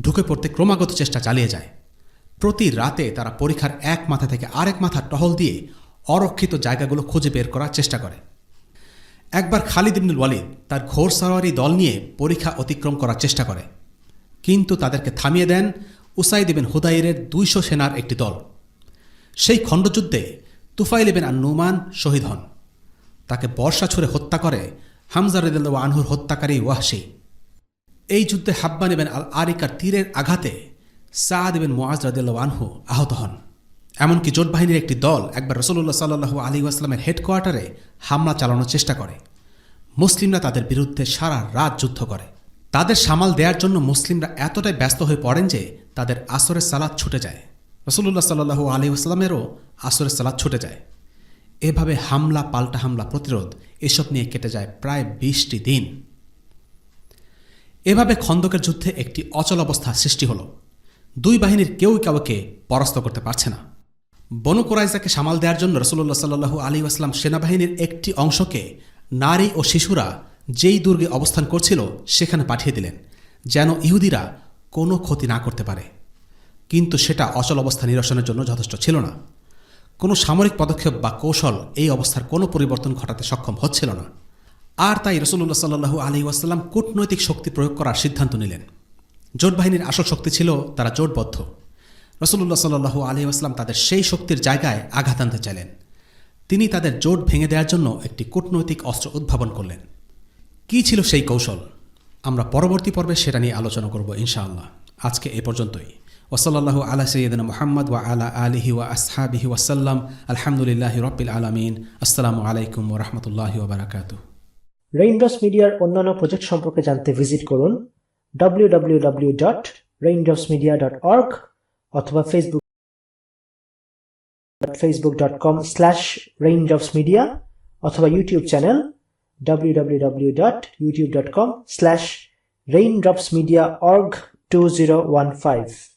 Speaker 3: ঢুকে পড়তে ক্রমাগত চেষ্টা চালিয়ে যায়। প্রতি রাতে তারা পরীক্ষার এক মাথা থেকে আরেক মাথা টহল দিয়ে অরক্ষিত জায়গাগুলো খুঁজে বের করার চেষ্টা করে। একবার খালিদ ইবনুল ওয়ালিদ তার ঘোড়সাওয়ারি দল নিয়ে পরীক্ষা অতিক্রম করার চেষ্টা করে, কিন্তু তাদেরকে থামিয়ে দেন উসাইদ ইবনে হুদাইরের 200 সেনার একটি দল। সেই খণ্ডযুদ্ধে তুফাইল ইবনে আন-নুমান শহীদ হন। তাকে বর্ষা ছুঁড়ে হত্যা করে হামজা রাদিয়াল্লাহু আনহুর হত্যাকারী ওয়াহশী। এই যুদ্ধে হাব্বান ইবনে আল আরিকার তীরের আঘাতে সাদ ইবনে মুআজ রাদিয়াল্লাহু আনহু আহত হন। এমনকি জোট বাহিনীর একটি দল একবার রাসূলুল্লাহ সাল্লাল্লাহু আলাইহি ওয়াসাল্লামের হেডকোয়ার্টারে হামলা চালানোর চেষ্টা করে। মুসলিমরা তাদের বিরুদ্ধে সারা রাত যুদ্ধ করে। তাদের সামাল দেওয়ার জন্য মুসলিমরা এতটাই ব্যস্ত হয়ে পড়েন যে তাদের আসরের সালাত ছুটে যায়। রাসূলুল্লাহ সাল্লাল্লাহু আলাইহি ওয়াসাল্লামেরও আসরের সালাত ছুটে যায়। এভাবে হামলা পাল্টা হামলা প্রতিরোধ এসব নিয়ে কেটে যায় প্রায় 20টি দিন। এভাবে খন্দকের যুদ্ধে একটি অচল অবস্থা সৃষ্টি হল। দুই বাহিনীর কেউই কাউকে পরাস্ত করতে পারছে না। বনু কুরাইজাকে সামাল দেওয়ার জন্য রাসূলুল্লাহ সাল্লাল্লাহু আলাইহি ওয়াসাল্লাম সেনাবাহিনীর একটি অংশকে নারী ও শিশুরা যেই দুর্গে অবস্থান করছিল সেখানে পাঠিয়ে দিলেন, যেন ইহুদিরা কোনো ক্ষতি না করতে পারে। কিন্তু সেটা অচল অবস্থা নিরসনের জন্য যথেষ্ট ছিল না। কোনো সামরিক পদক্ষেপ বা কৌশল এই অবস্থার কোনো পরিবর্তন ঘটাতে সক্ষম হচ্ছিল না। আর তাই রাসূলুল্লাহ সাল্লাল্লাহু আলাইহি ওয়াসাল্লাম কূটনৈতিক শক্তি প্রয়োগ করার সিদ্ধান্ত নিলেন। জোট বাহিনীর আসল শক্তি ছিল তারা জোটবদ্ধ। রাসূলুল্লাহ সাল্লাল্লাহু আলাইহি ওয়াসাল্লাম তাদের সেই শক্তির জায়গায় আঘাত আনতে চাইলেন। তিনি তাদের জোট ভেঙে দেওয়ার জন্য একটি কূটনৈতিক অস্ত্র উদ্ভাবন করলেন। কী ছিল সেই কৌশল? আমরা পরবর্তী পর্বে সেটা নিয়ে আলোচনা করব ইনশাআল্লাহ। আজকে এ পর্যন্তই। ওয়াসাল্লাল্লাহু আলা সাইয়্যিদিনা মুহাম্মদ ওয়া আলা আলিহি ওয়া আসহাবিহি ওয়াসাল্লাম। আলহামদুলিল্লাহি রাব্বিল আলামিন। আসসালামু আলাইকুম ওয়া রাহমাতুল্লাহি ওয়া বারাকাতুহু।
Speaker 2: রেইনড্রপস মিডিয়ার অন্যান্য প্রজেক্ট সম্পর্কে জানতে ভিজিট করুন www.raindropsmedia.org অথবা facebook.com/raindropsmedia অথবা ইউটিউব চ্যানেল www.youtube.com/raindropsmediaorg2015